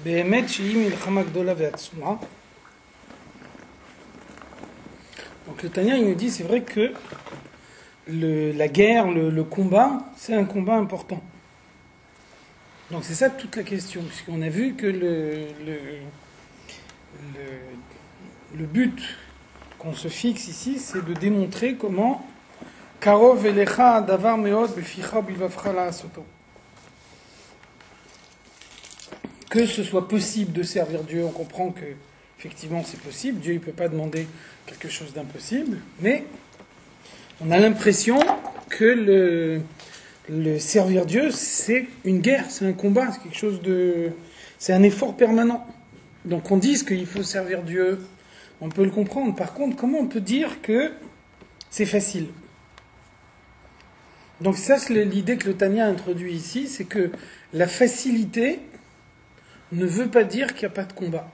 באמת שהיא מלחמה גדולה ועצומה. Donc le Tanya il nous dit c'est vrai que la guerre, le combat, c'est un combat important. Donc c'est ça toute la question, puisqu'on a vu que le but qu'on se fixe ici, c'est de démontrer comment Karov elecha davar meod beficha bilvavcha la'asoto. Que ce soit possible de servir Dieu, on comprend que effectivement c'est possible, Dieu ne peut pas demander quelque chose d'impossible, mais on a l'impression que le servir Dieu, c'est une guerre, c'est un combat, c'est quelque chose c'est un effort permanent. Donc on dit qu'il faut servir Dieu, on peut le comprendre. Par contre, comment on peut dire que c'est facile ? Donc ça, c'est l'idée que le Tanya introduit ici, c'est que la facilité ne veut pas dire qu'il n'y a pas de combat.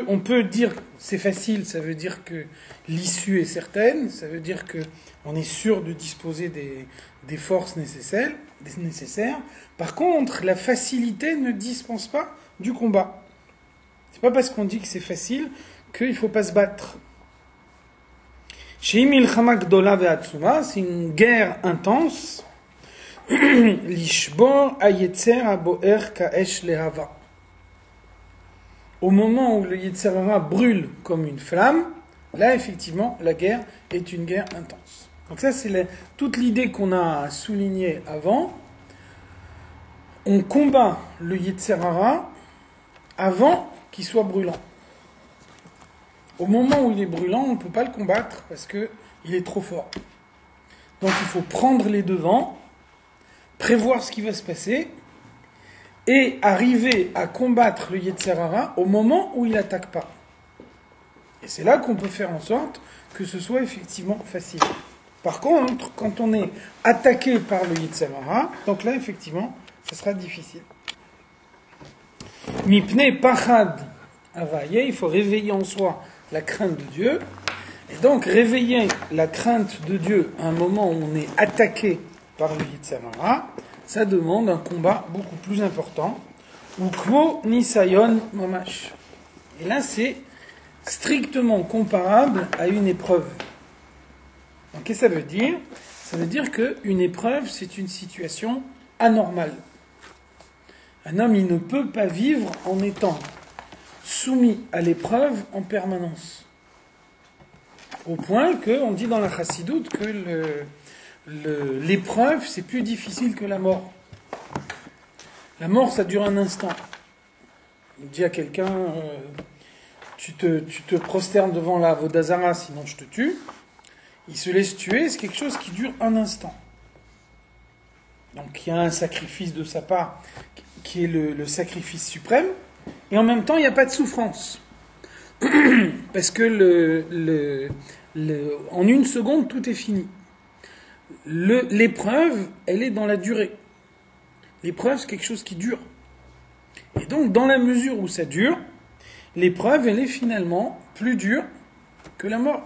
On peut dire c'est facile, ça veut dire que l'issue est certaine, ça veut dire qu'on est sûr de disposer des forces nécessaires. Par contre, la facilité ne dispense pas du combat. C'est pas parce qu'on dit que c'est facile qu'il ne faut pas se battre. Chez Milchama Gdola ve'atzuma, c'est une guerre intense. Lishbor ayetzer aboer kaesh lehava. Au moment où le Yetzer Hara brûle comme une flamme, là, effectivement, la guerre est une guerre intense. Donc ça, c'est toute l'idée qu'on a soulignée avant. On combat le Yetzer Hara avant qu'il soit brûlant. Au moment où il est brûlant, on ne peut pas le combattre parce qu'il est trop fort. Donc il faut prendre les devants, prévoir ce qui va se passer, et arriver à combattre le Yetzer Hara au moment où il n'attaque pas. Et c'est là qu'on peut faire en sorte que ce soit effectivement facile. Par contre, quand on est attaqué par le Yetzer Hara, donc là, effectivement, ce sera difficile. Mipne pachad avaye, il faut réveiller en soi la crainte de Dieu. Et donc, réveiller la crainte de Dieu à un moment où on est attaqué par le Yetzer Hara, ça demande un combat beaucoup plus important. Ukvo nisayon mamash. Et là, c'est strictement comparable à une épreuve. Donc, qu'est-ce que ça veut dire ? Ça veut dire qu'une épreuve, c'est une situation anormale. Un homme, il ne peut pas vivre en étant soumis à l'épreuve en permanence. Au point qu'on dit dans la chassidoute que l'épreuve, c'est plus difficile que la mort. La mort, ça dure un instant. On dit à quelqu'un, tu te prosternes devant la Vodazara, sinon je te tue. Il se laisse tuer, c'est quelque chose qui dure un instant. Donc il y a un sacrifice de sa part, qui est le sacrifice suprême, et en même temps, il n'y a pas de souffrance. Parce que en une seconde, tout est fini. L'épreuve, elle est dans la durée. L'épreuve, c'est quelque chose qui dure. Et donc, dans la mesure où ça dure, l'épreuve, elle est finalement plus dure que la mort.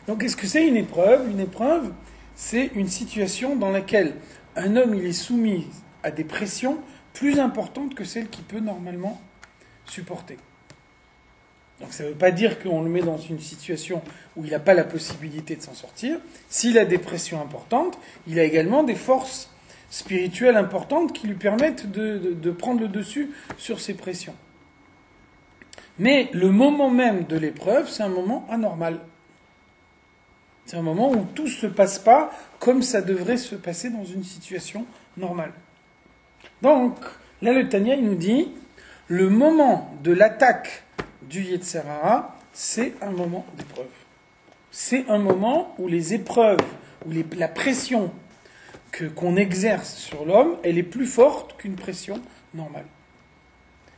Donc, qu'est-ce que c'est une épreuve ? Une épreuve, c'est une situation dans laquelle un homme, il est soumis à des pressions plus importantes que celles qu'il peut normalement supporter. Donc ça ne veut pas dire qu'on le met dans une situation où il n'a pas la possibilité de s'en sortir. S'il a des pressions importantes, il a également des forces spirituelles importantes qui lui permettent de prendre le dessus sur ces pressions. Mais le moment même de l'épreuve, c'est un moment anormal. C'est un moment où tout ne se passe pas comme ça devrait se passer dans une situation normale. Donc, là le Tanya il nous dit, le moment de l'attaque du Yetzer Hara, c'est un moment d'épreuve. C'est un moment où les épreuves, où la pression qu'on exerce sur l'homme, elle est plus forte qu'une pression normale.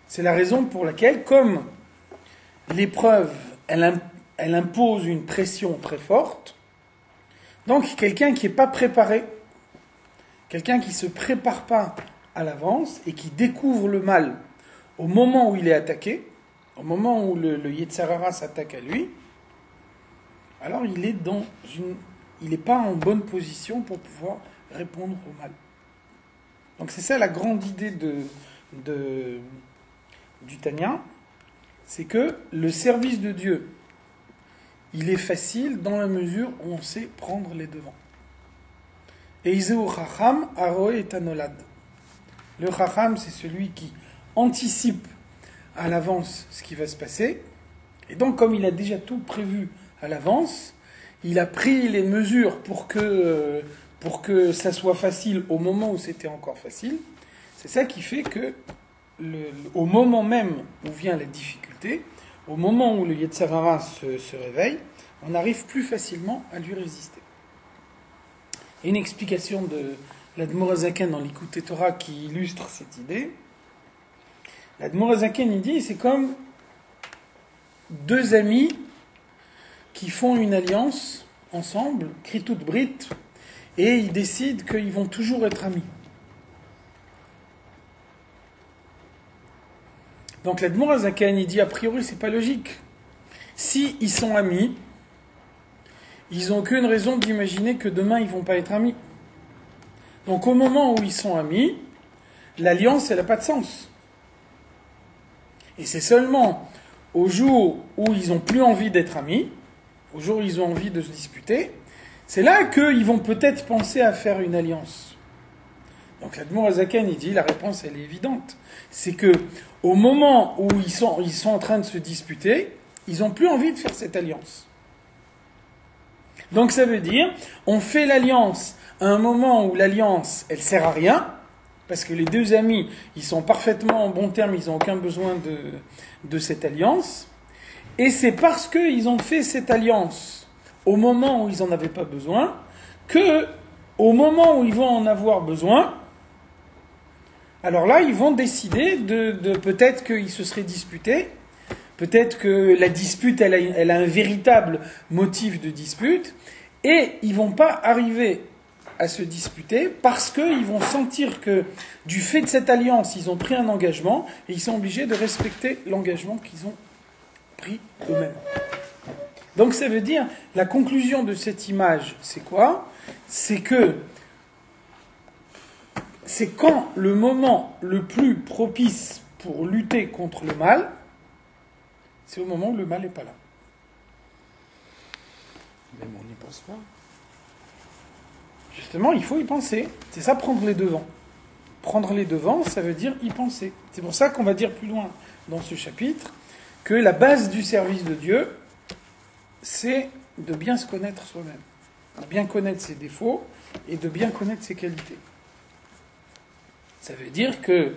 C'est la raison pour laquelle, comme l'épreuve, elle impose une pression très forte, donc quelqu'un qui n'est pas préparé, quelqu'un qui ne se prépare pas à l'avance et qui découvre le mal au moment où il est attaqué, au moment où le Yetzer Hara s'attaque à lui, alors il n'est pas en bonne position pour pouvoir répondre au mal. Donc c'est ça la grande idée du Tanya, c'est que le service de Dieu, il est facile dans la mesure où on sait prendre les devants. Eizeu Chacham Aroe et Tanolad. Le Chacham, c'est celui qui anticipe à l'avance ce qui va se passer. Et donc, comme il a déjà tout prévu à l'avance, il a pris les mesures pour que ça soit facile au moment où c'était encore facile. C'est ça qui fait que, au moment même où vient la difficulté, au moment où le Yetzer Hara se réveille, on arrive plus facilement à lui résister. Et une explication de l'Admor HaZaken dans l'Likutei Torah qui illustre cette idée. L'Admor HaZaken, il dit, c'est comme deux amis qui font une alliance ensemble, Kritut Brit, et ils décident qu'ils vont toujours être amis. Donc l'Admor HaZaken, il dit, a priori, c'est pas logique. Si ils sont amis, ils n'ont aucune raison d'imaginer que demain, ils vont pas être amis. Donc au moment où ils sont amis, l'alliance, elle n'a pas de sens. Et c'est seulement au jour où ils n'ont plus envie d'être amis, au jour où ils ont envie de se disputer, c'est là qu'ils vont peut-être penser à faire une alliance. Donc l'Admor HaZaken, il dit, la réponse, elle est évidente. C'est que au moment où ils sont en train de se disputer, ils n'ont plus envie de faire cette alliance. Donc ça veut dire, on fait l'alliance à un moment où l'alliance, elle sert à rien, parce que les deux amis, ils sont parfaitement en bon terme, ils n'ont aucun besoin de cette alliance. Et c'est parce qu'ils ont fait cette alliance au moment où ils n'en avaient pas besoin, que au moment où ils vont en avoir besoin, alors là, ils vont décider de peut-être qu'ils se seraient disputés, peut-être que la dispute, elle a un véritable motif de dispute, et ils vont pas arriver à se disputer parce qu'ils vont sentir que du fait de cette alliance, ils ont pris un engagement et ils sont obligés de respecter l'engagement qu'ils ont pris eux-mêmes. Donc ça veut dire, la conclusion de cette image, c'est quoi ? C'est que c'est quand le moment le plus propice pour lutter contre le mal, c'est au moment où le mal n'est pas là. Même on n'y pense pas. Justement, il faut y penser. C'est ça, prendre les devants. Prendre les devants, ça veut dire y penser. C'est pour ça qu'on va dire plus loin dans ce chapitre que la base du service de Dieu, c'est de bien se connaître soi-même. De bien connaître ses défauts et de bien connaître ses qualités. Ça veut dire que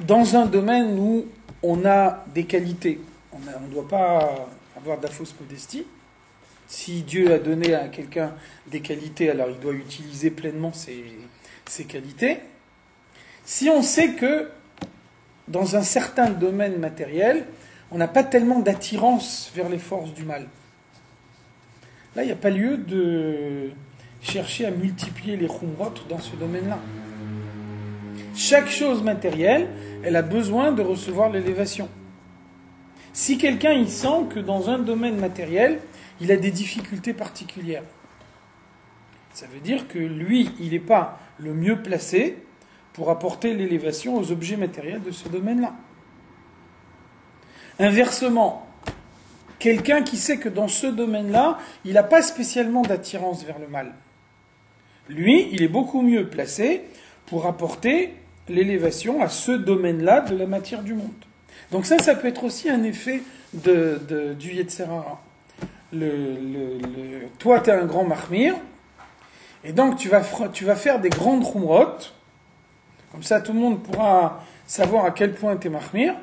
dans un domaine où on a des qualités, on ne doit pas avoir de la fausse modestie. Si Dieu a donné à quelqu'un des qualités, alors il doit utiliser pleinement ces qualités. Si on sait que dans un certain domaine matériel, on n'a pas tellement d'attirance vers les forces du mal, là il n'y a pas lieu de chercher à multiplier les khumrot dans ce domaine-là. Chaque chose matérielle, elle a besoin de recevoir l'élévation. Si quelqu'un il sent que dans un domaine matériel, il a des difficultés particulières, ça veut dire que lui, il n'est pas le mieux placé pour apporter l'élévation aux objets matériels de ce domaine-là. Inversement, quelqu'un qui sait que dans ce domaine-là, il n'a pas spécialement d'attirance vers le mal, lui, il est beaucoup mieux placé pour apporter l'élévation à ce domaine-là de la matière du monde. Donc ça peut être aussi un effet du Yetzer Hara. Toi, tu es un grand mahmir, et donc tu vas faire des grandes khumrot, comme ça tout le monde pourra savoir à quel point tu es mahmir,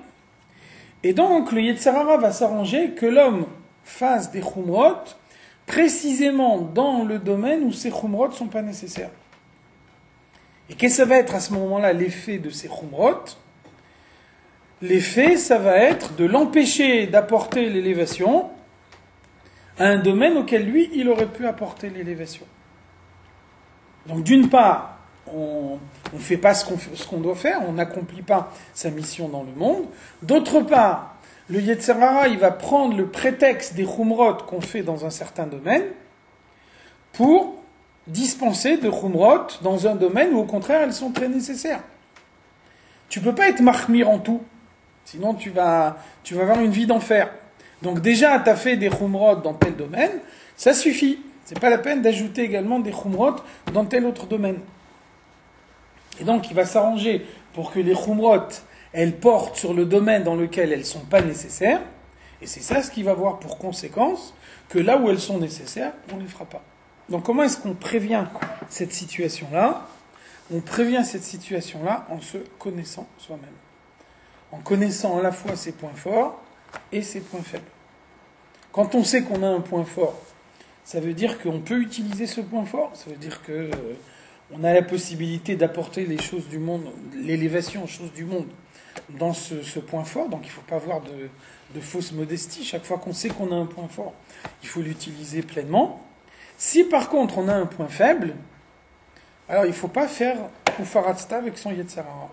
et donc le Yetzer Hara va s'arranger que l'homme fasse des khumrot précisément dans le domaine où ces khumrot ne sont pas nécessaires. Et qu'est-ce que ça va être à ce moment-là l'effet de ces khumrot ? L'effet, ça va être de l'empêcher d'apporter l'élévation à un domaine auquel lui, il aurait pu apporter l'élévation. Donc d'une part, on ne fait pas ce qu'on doit faire, on n'accomplit pas sa mission dans le monde. D'autre part, le Yetzer Hara, il va prendre le prétexte des khumrot qu'on fait dans un certain domaine pour dispenser de khumrot dans un domaine où au contraire elles sont très nécessaires. Tu peux pas être mahmir en tout. Sinon, tu vas avoir une vie d'enfer. Donc déjà, tu as fait des khumrot dans tel domaine, ça suffit. C'est pas la peine d'ajouter également des khumrot dans tel autre domaine. Et donc, il va s'arranger pour que les khumrot, elles portent sur le domaine dans lequel elles sont pas nécessaires. Et c'est ça ce qui va avoir pour conséquence que là où elles sont nécessaires, on ne les fera pas. Donc comment est-ce qu'on prévient cette situation-là ? On prévient cette situation-là en se connaissant soi-même. En connaissant à la fois ses points forts et ses points faibles. Quand on sait qu'on a un point fort, ça veut dire qu'on peut utiliser ce point fort. Ça veut dire que on a la possibilité d'apporter les choses du monde, l'élévation aux choses du monde dans ce point fort. Donc il ne faut pas avoir de fausse modestie. Chaque fois qu'on sait qu'on a un point fort, il faut l'utiliser pleinement. Si par contre on a un point faible, alors il ne faut pas faire Ufaratsta avec son Yetzer Hara.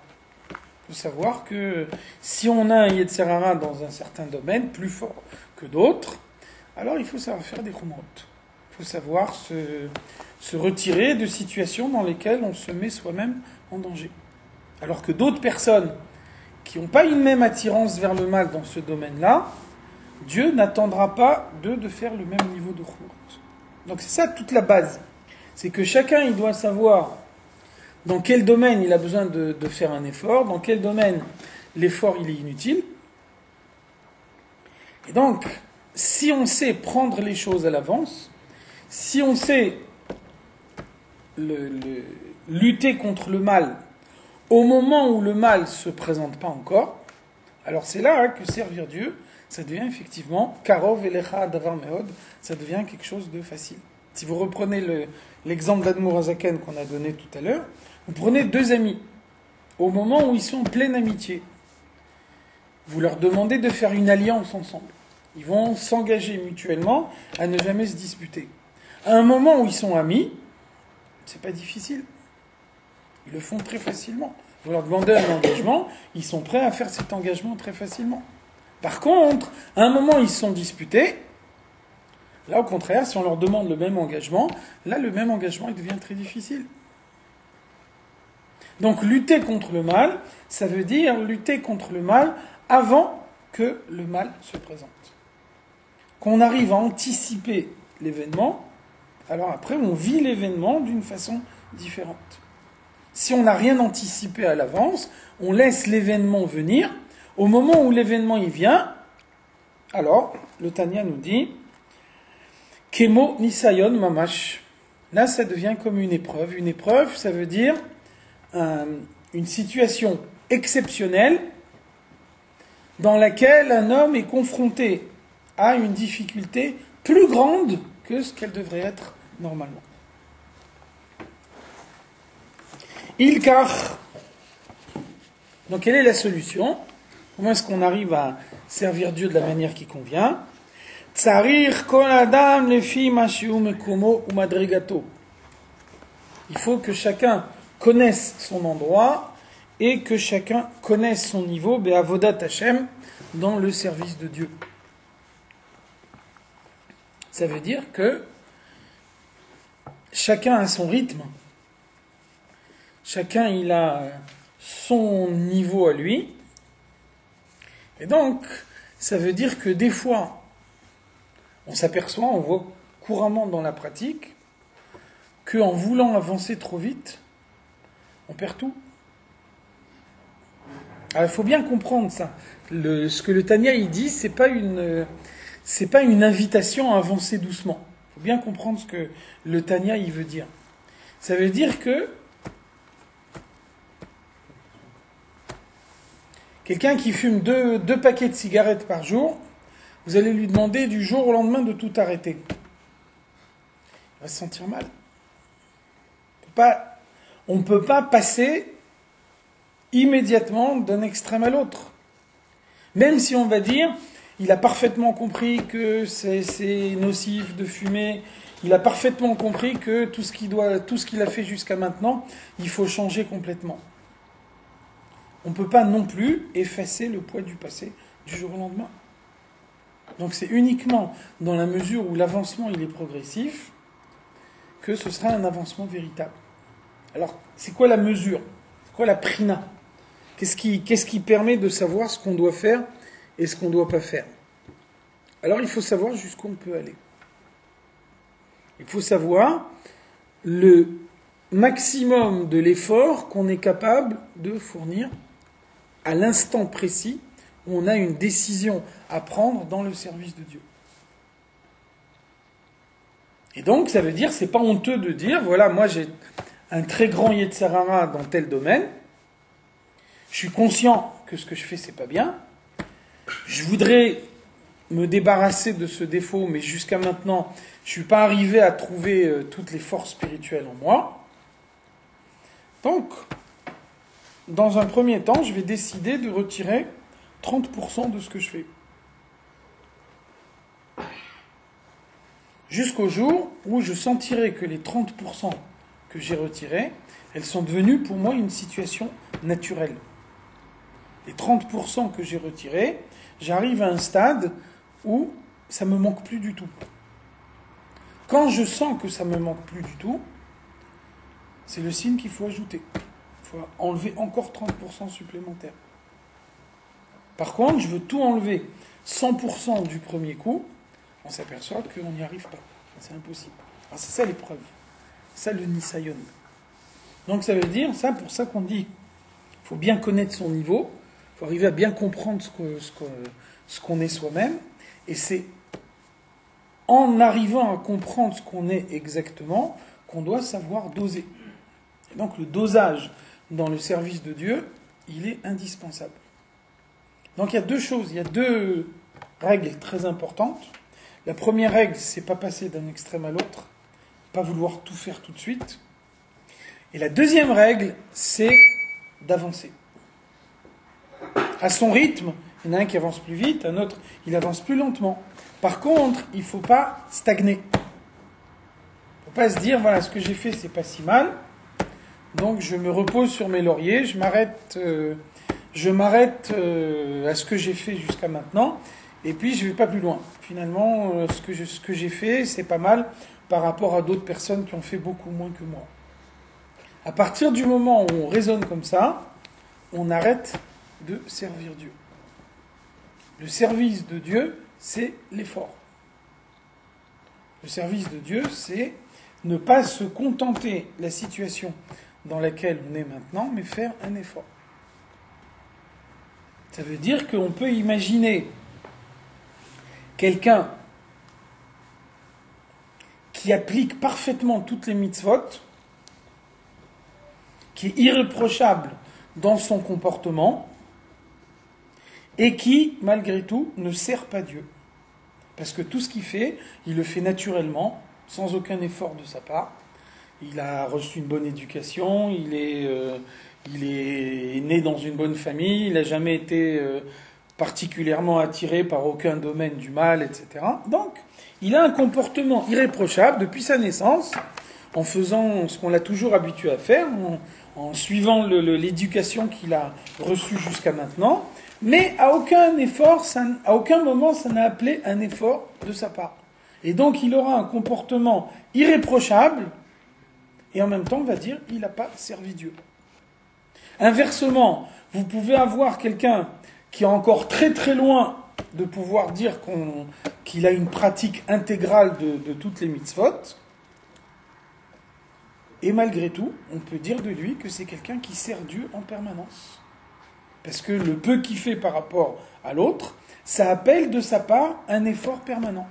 Il faut savoir que si on a un Yetzer Hara dans un certain domaine, plus fort que d'autres, alors il faut savoir faire des khumrot. Il faut savoir se retirer de situations dans lesquelles on se met soi-même en danger. Alors que d'autres personnes qui n'ont pas une même attirance vers le mal dans ce domaine-là, Dieu n'attendra pas d'eux de faire le même niveau de khumrot. Donc c'est ça toute la base. C'est que chacun il doit savoir dans quel domaine il a besoin de faire un effort, dans quel domaine l'effort il est inutile. Et donc, si on sait prendre les choses à l'avance, si on sait lutter contre le mal au moment où le mal ne se présente pas encore, alors c'est là que servir Dieu, ça devient effectivement Karov Elecha Davar Meod, ça devient quelque chose de facile. Si vous reprenez l'exemple d'Admour Azaken qu'on a donné tout à l'heure, vous prenez deux amis, au moment où ils sont en pleine amitié, vous leur demandez de faire une alliance ensemble. Ils vont s'engager mutuellement à ne jamais se disputer. À un moment où ils sont amis, c'est pas difficile. Ils le font très facilement. Vous leur demandez un engagement, ils sont prêts à faire cet engagement très facilement. Par contre, à un moment où ils se sont disputés, là au contraire, si on leur demande le même engagement, là le même engagement il devient très difficile. Donc lutter contre le mal, ça veut dire lutter contre le mal avant que le mal se présente. Qu'on arrive à anticiper l'événement, alors après on vit l'événement d'une façon différente. Si on n'a rien anticipé à l'avance, on laisse l'événement venir. Au moment où l'événement y vient, alors le Tanya nous dit Kemo Nisayon Mamash. Là, ça devient comme une épreuve. Une épreuve, ça veut dire une situation exceptionnelle dans laquelle un homme est confronté à une difficulté plus grande que ce qu'elle devrait être normalement. Ilkar. Donc, quelle est la solution ? Comment est-ce qu'on arrive à servir Dieu de la manière qui convient ? Tsarir kol adam lefi mashiu mekomo ou madrigato. Il faut que chacun connaisse son endroit et que chacun connaisse son niveau be'avodat Hashem dans le service de Dieu. Ça veut dire que chacun a son rythme, chacun il a son niveau à lui, et donc ça veut dire que des fois on s'aperçoit, on voit couramment dans la pratique qu'en voulant avancer trop vite, on perd tout. Alors il faut bien comprendre ça. Ce que le Tanya il dit, c'est pas une invitation à avancer doucement. Il faut bien comprendre ce que le Tanya il veut dire. Ça veut dire que quelqu'un qui fume deux paquets de cigarettes par jour, vous allez lui demander du jour au lendemain de tout arrêter. Il va se sentir mal. On ne peut pas passer immédiatement d'un extrême à l'autre. Même si on va dire, il a parfaitement compris que c'est nocif de fumer, il a parfaitement compris que tout ce qu'il a fait jusqu'à maintenant, il faut changer complètement. On ne peut pas non plus effacer le poids du passé du jour au lendemain. Donc c'est uniquement dans la mesure où l'avancement il est progressif que ce sera un avancement véritable. Alors, c'est quoi la mesure ? C'est quoi la prina ? Qu'est-ce qui permet de savoir ce qu'on doit faire et ce qu'on ne doit pas faire? Alors il faut savoir jusqu'où on peut aller. Il faut savoir le maximum de l'effort qu'on est capable de fournir à l'instant précis où on a une décision à prendre dans le service de Dieu. Et donc, ça veut dire, c'est pas honteux de dire, voilà, moi j'ai un très grand Yetzer Hara dans tel domaine, je suis conscient que ce que je fais, c'est pas bien, je voudrais me débarrasser de ce défaut, mais jusqu'à maintenant, je suis pas arrivé à trouver toutes les forces spirituelles en moi. Donc, dans un premier temps, je vais décider de retirer 30% de ce que je fais. Jusqu'au jour où je sentirai que les 30% que j'ai retirés, elles sont devenues pour moi une situation naturelle. Les 30% que j'ai retirés, j'arrive à un stade où ça me manque plus du tout. Quand je sens que ça me manque plus du tout, c'est le signe qu'il faut ajouter. Il faut enlever encore 30% supplémentaires. Par contre, je veux tout enlever 100% du premier coup, on s'aperçoit qu'on n'y arrive pas. C'est impossible. Alors c'est ça l'épreuve. C'est ça le Nisayon. Donc ça veut dire, ça pour ça qu'on dit, il faut bien connaître son niveau, il faut arriver à bien comprendre ce qu'on est soi-même, et c'est en arrivant à comprendre ce qu'on est exactement qu'on doit savoir doser. Et donc le dosage dans le service de Dieu, il est indispensable. Donc il y a deux choses, il y a deux règles très importantes. La première règle, c'est pas passer d'un extrême à l'autre, pas vouloir tout faire tout de suite. Et la deuxième règle, c'est d'avancer. À son rythme, il y en a un qui avance plus vite, un autre, il avance plus lentement. Par contre, il ne faut pas stagner. Il ne faut pas se dire, voilà, ce que j'ai fait, c'est pas si mal, donc je me repose sur mes lauriers, je m'arrête à ce que j'ai fait jusqu'à maintenant, et puis je ne vais pas plus loin. Finalement, ce que j'ai fait, c'est pas mal par rapport à d'autres personnes qui ont fait beaucoup moins que moi. À partir du moment où on raisonne comme ça, on arrête de servir Dieu. Le service de Dieu, c'est l'effort. Le service de Dieu, c'est ne pas se contenter de la situation dans laquelle on est maintenant, mais faire un effort. Ça veut dire qu'on peut imaginer quelqu'un qui applique parfaitement toutes les mitzvot, qui est irréprochable dans son comportement, et qui, malgré tout, ne sert pas Dieu. Parce que tout ce qu'il fait, il le fait naturellement, sans aucun effort de sa part. Il a reçu une bonne éducation, il est né dans une bonne famille, il n'a jamais été particulièrement attiré par aucun domaine du mal, etc. Donc, il a un comportement irréprochable depuis sa naissance, en faisant ce qu'on l'a toujours habitué à faire, en suivant l'éducation qu'il a reçue jusqu'à maintenant, mais à aucun moment ça n'a appelé un effort de sa part. Et donc il aura un comportement irréprochable, et en même temps on va dire il n'a pas servi Dieu. Inversement, vous pouvez avoir quelqu'un qui est encore très très loin de pouvoir dire qu'il a une pratique intégrale de toutes les mitzvot, et malgré tout, on peut dire de lui que c'est quelqu'un qui sert Dieu en permanence. Parce que le peu qu'il fait par rapport à l'autre, ça appelle de sa part un effort permanent.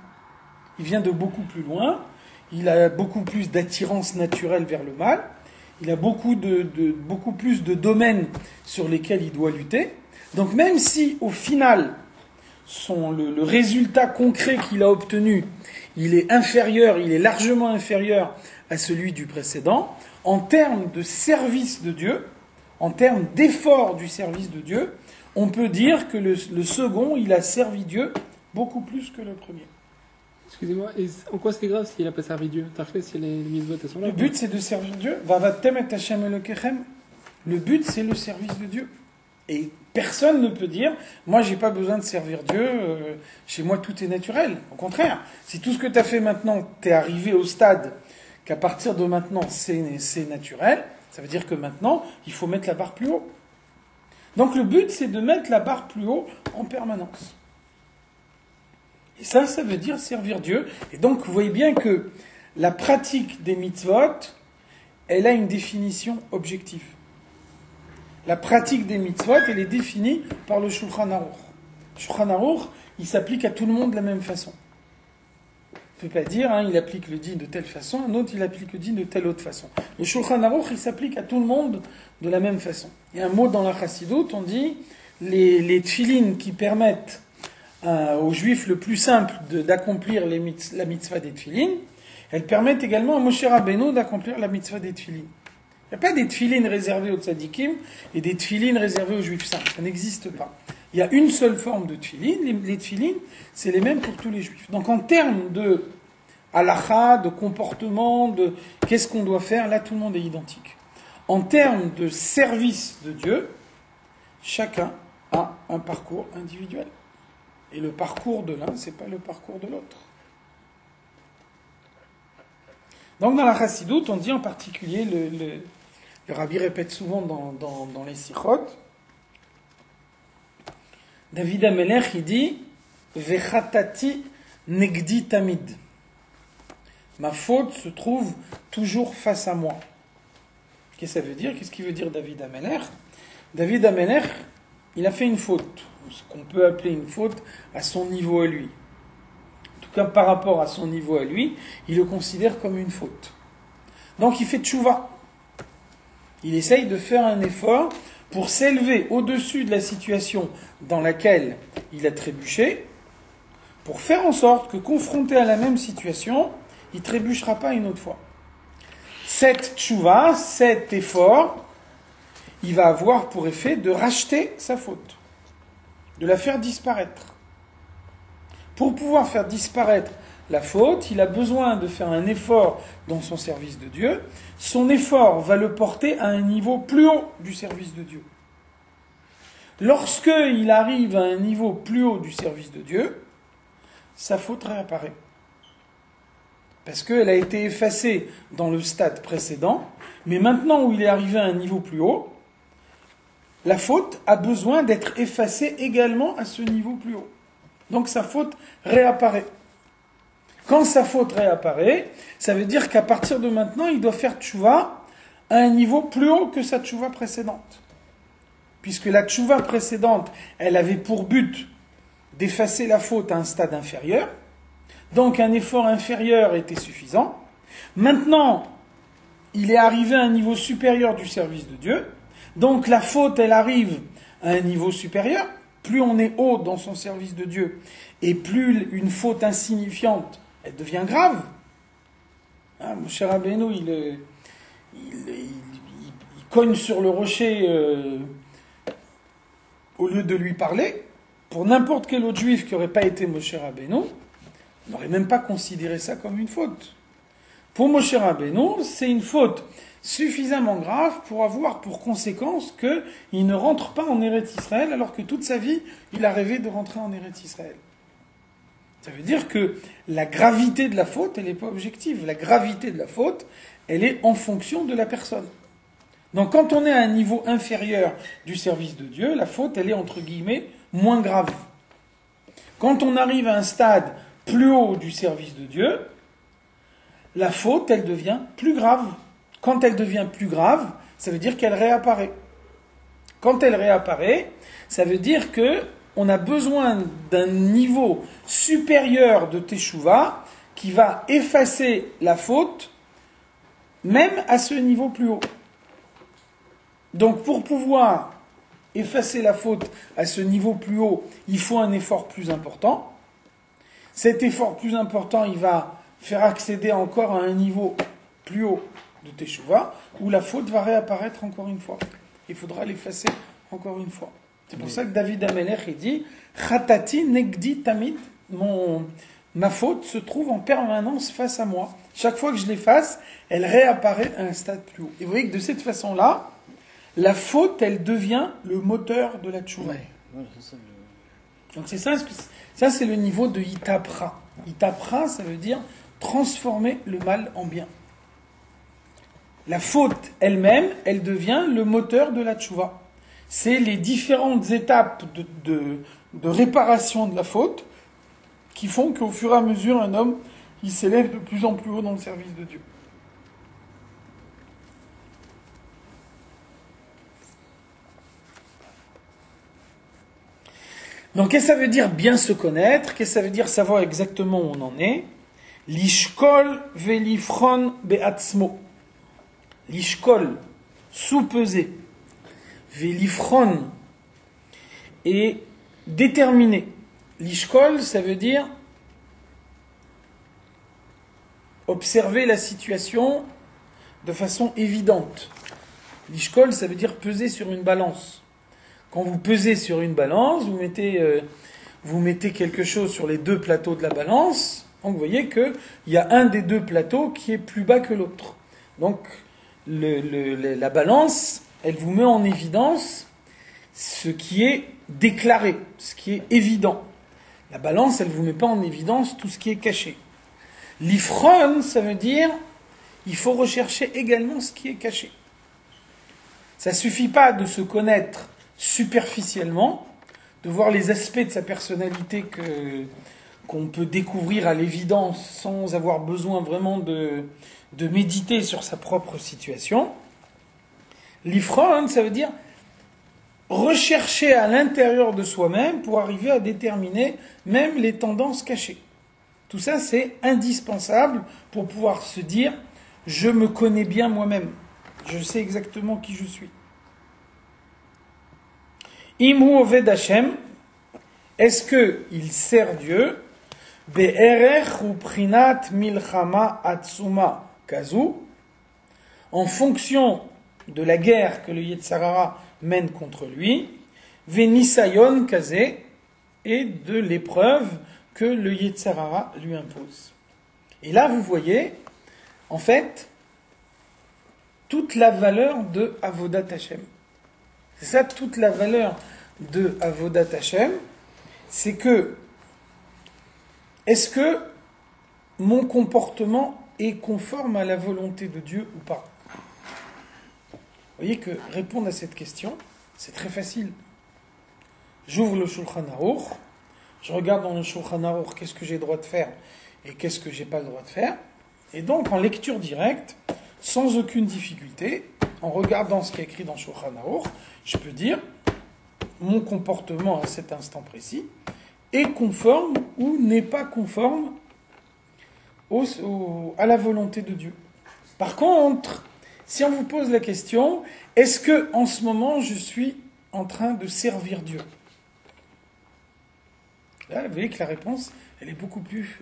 Il vient de beaucoup plus loin, il a beaucoup plus d'attirance naturelle vers le mal, il a beaucoup plus de domaines sur lesquels il doit lutter. Donc même si au final, le résultat concret qu'il a obtenu, il est largement inférieur à celui du précédent, en termes de service de Dieu, en termes d'effort du service de Dieu, on peut dire que le second, il a servi Dieu beaucoup plus que le premier. Excusez-moi, et en quoi c'est grave s'il n'a pas servi Dieu? Si les mitzvot sont là. Le but, c'est de servir Dieu. Le but, c'est le service de Dieu. Et personne ne peut dire, moi, j'ai pas besoin de servir Dieu, chez moi, tout est naturel. Au contraire, si tout ce que tu as fait maintenant, tu es arrivé au stade qu'à partir de maintenant, c'est naturel, ça veut dire que maintenant, il faut mettre la barre plus haut. Donc le but, c'est de mettre la barre plus haut en permanence. Et ça veut dire servir Dieu. Et donc, vous voyez bien que la pratique des mitzvot, elle a une définition objective. La pratique des mitzvot, elle est définie par le Shulchan Aruch. Le Shulchan Aruch, il s'applique à tout le monde de la même façon. On ne peut pas dire, il applique le din de telle façon, un autre, il applique le din de telle autre façon. Le Shulchan Aruch, il s'applique à tout le monde de la même façon. Il y a un mot dans la Chassidoute, on dit, les tfilines qui permettent aux juifs le plus simple d'accomplir la mitzvah des tfilines, elles permettent également à Moshe Rabbeinu d'accomplir la mitzvah des tfilines. Il n'y a pas des tfilines réservées aux tzadikim et des tfilines réservées aux juifs simples. Ça n'existe pas. Il y a une seule forme de tfilines. Les tfilines, c'est les mêmes pour tous les juifs. Donc en termes de halakha, de comportement, de qu'est-ce qu'on doit faire, là tout le monde est identique. En termes de service de Dieu, chacun a un parcours individuel. Et le parcours de l'un, c'est pas le parcours de l'autre. Donc dans la Chassidoute, on dit en particulier, le Rabbi répète souvent dans les sichot, David Amelech, il dit Vechatati negdi tamid. Ma faute se trouve toujours face à moi. Qu'est-ce que ça veut dire? Qu'est-ce qu'il veut dire David Amelech? David Amelech, il a fait une faute, ce qu'on peut appeler une faute à son niveau à lui. En tout cas, par rapport à son niveau à lui, il le considère comme une faute. Donc il fait tchouva. Il essaye de faire un effort pour s'élever au-dessus de la situation dans laquelle il a trébuché, pour faire en sorte que, confronté à la même situation, il ne trébuchera pas une autre fois. Cette tchouva, cet effort, il va avoir pour effet de racheter sa faute, de la faire disparaître. Pour pouvoir faire disparaître la faute, il a besoin de faire un effort dans son service de Dieu. Son effort va le porter à un niveau plus haut du service de Dieu. Lorsqu'il arrive à un niveau plus haut du service de Dieu, sa faute réapparaît. Parce qu'elle a été effacée dans le stade précédent, mais maintenant où il est arrivé à un niveau plus haut, la faute a besoin d'être effacée également à ce niveau plus haut. Donc sa faute réapparaît. Quand sa faute réapparaît, ça veut dire qu'à partir de maintenant, il doit faire tchouva à un niveau plus haut que sa tchouva précédente. Puisque la tchouva précédente, elle avait pour but d'effacer la faute à un stade inférieur. Donc un effort inférieur était suffisant. Maintenant, il est arrivé à un niveau supérieur du service de Dieu. Donc la faute, elle arrive à un niveau supérieur. Plus on est haut dans son service de Dieu, et plus une faute insignifiante, elle devient grave. Moshe Rabbeinu, il cogne sur le rocher au lieu de lui parler. Pour n'importe quel autre juif qui n'aurait pas été Moshe Rabbeinu, on n'aurait même pas considéré ça comme une faute. Pour Moshe Rabbeinu, c'est une faute suffisamment grave pour avoir pour conséquence qu'il ne rentre pas en Eretz Israël alors que toute sa vie, il a rêvé de rentrer en Eretz Israël. Ça veut dire que la gravité de la faute, elle n'est pas objective. La gravité de la faute, elle est en fonction de la personne. Donc quand on est à un niveau inférieur du service de Dieu, la faute, elle est entre guillemets moins grave. Quand on arrive à un stade plus haut du service de Dieu, la faute, elle devient plus grave. Quand elle devient plus grave, ça veut dire qu'elle réapparaît. Quand elle réapparaît, ça veut dire que on a besoin d'un niveau supérieur de teshuva qui va effacer la faute, même à ce niveau plus haut. Donc pour pouvoir effacer la faute à ce niveau plus haut, il faut un effort plus important. Cet effort plus important, il va faire accéder encore à un niveau plus haut de teshuva, où la faute va réapparaître encore une fois. Il faudra l'effacer encore une fois. C'est pour ça que David Amelech, il dit « Chatati negdi tamid » ma faute se trouve en permanence face à moi. Chaque fois que je l'efface, elle réapparaît à un stade plus haut. Et vous voyez que de cette façon-là, la faute, elle devient le moteur de la tchouva. Donc c'est ça, c'est le niveau de Itapra. Itapra, ça veut dire transformer le mal en bien. La faute elle-même, elle devient le moteur de la tchouva. c'est les différentes étapes de réparation de la faute qui font qu'au fur et à mesure, un homme, il s'élève de plus en plus haut dans le service de Dieu. Donc, qu'est-ce que ça veut dire bien se connaître? Qu'est-ce que ça veut dire savoir exactement où on en est? L'ishkol velifron be'atzmo. L'ishkol, sous-peser. Velifron, et déterminer. L'ishkol, ça veut dire observer la situation de façon évidente. L'ishkol, ça veut dire peser sur une balance. Quand vous pesez sur une balance, vous mettez quelque chose sur les deux plateaux de la balance, donc vous voyez qu'il y a un des deux plateaux qui est plus bas que l'autre. Donc la balance, elle vous met en évidence ce qui est déclaré, ce qui est évident. La balance, elle ne vous met pas en évidence tout ce qui est caché. L'ifron, ça veut dire il faut rechercher également ce qui est caché. Ça ne suffit pas de se connaître superficiellement, de voir les aspects de sa personnalité qu'on peut découvrir à l'évidence sans avoir besoin vraiment de méditer sur sa propre situation. L'ifron, ça veut dire rechercher à l'intérieur de soi-même pour arriver à déterminer même les tendances cachées. Tout ça, c'est indispensable pour pouvoir se dire « je me connais bien moi-même, je sais exactement qui je suis ». Imhu oved Hashem, est-ce qu'il sert Dieu? Be'erech ou prinat milchama atsuma kazu, en fonction de la guerre que le Yetzer Hara mène contre lui, venisayon kazé, et de l'épreuve que le Yetzer Hara lui impose. Et là, vous voyez, en fait, toute la valeur de Avodat Hashem. C'est ça, toute la valeur de Avodat Hashem, c'est que, est-ce que mon comportement est conforme à la volonté de Dieu ou pas? Vous voyez que répondre à cette question, c'est très facile. J'ouvre le Shulchan Aruch, je regarde dans le Shulchan Aruch qu'est-ce que j'ai le droit de faire et qu'est-ce que j'ai pas le droit de faire. Et donc, en lecture directe, sans aucune difficulté, en regardant ce qui est écrit dans Shulchan Aruch, je peux dire mon comportement à cet instant précis est conforme ou n'est pas conforme à la volonté de Dieu. Par contre, si on vous pose la question, est-ce que en ce moment je suis en train de servir Dieu? Là, vous voyez que la réponse, elle est beaucoup plus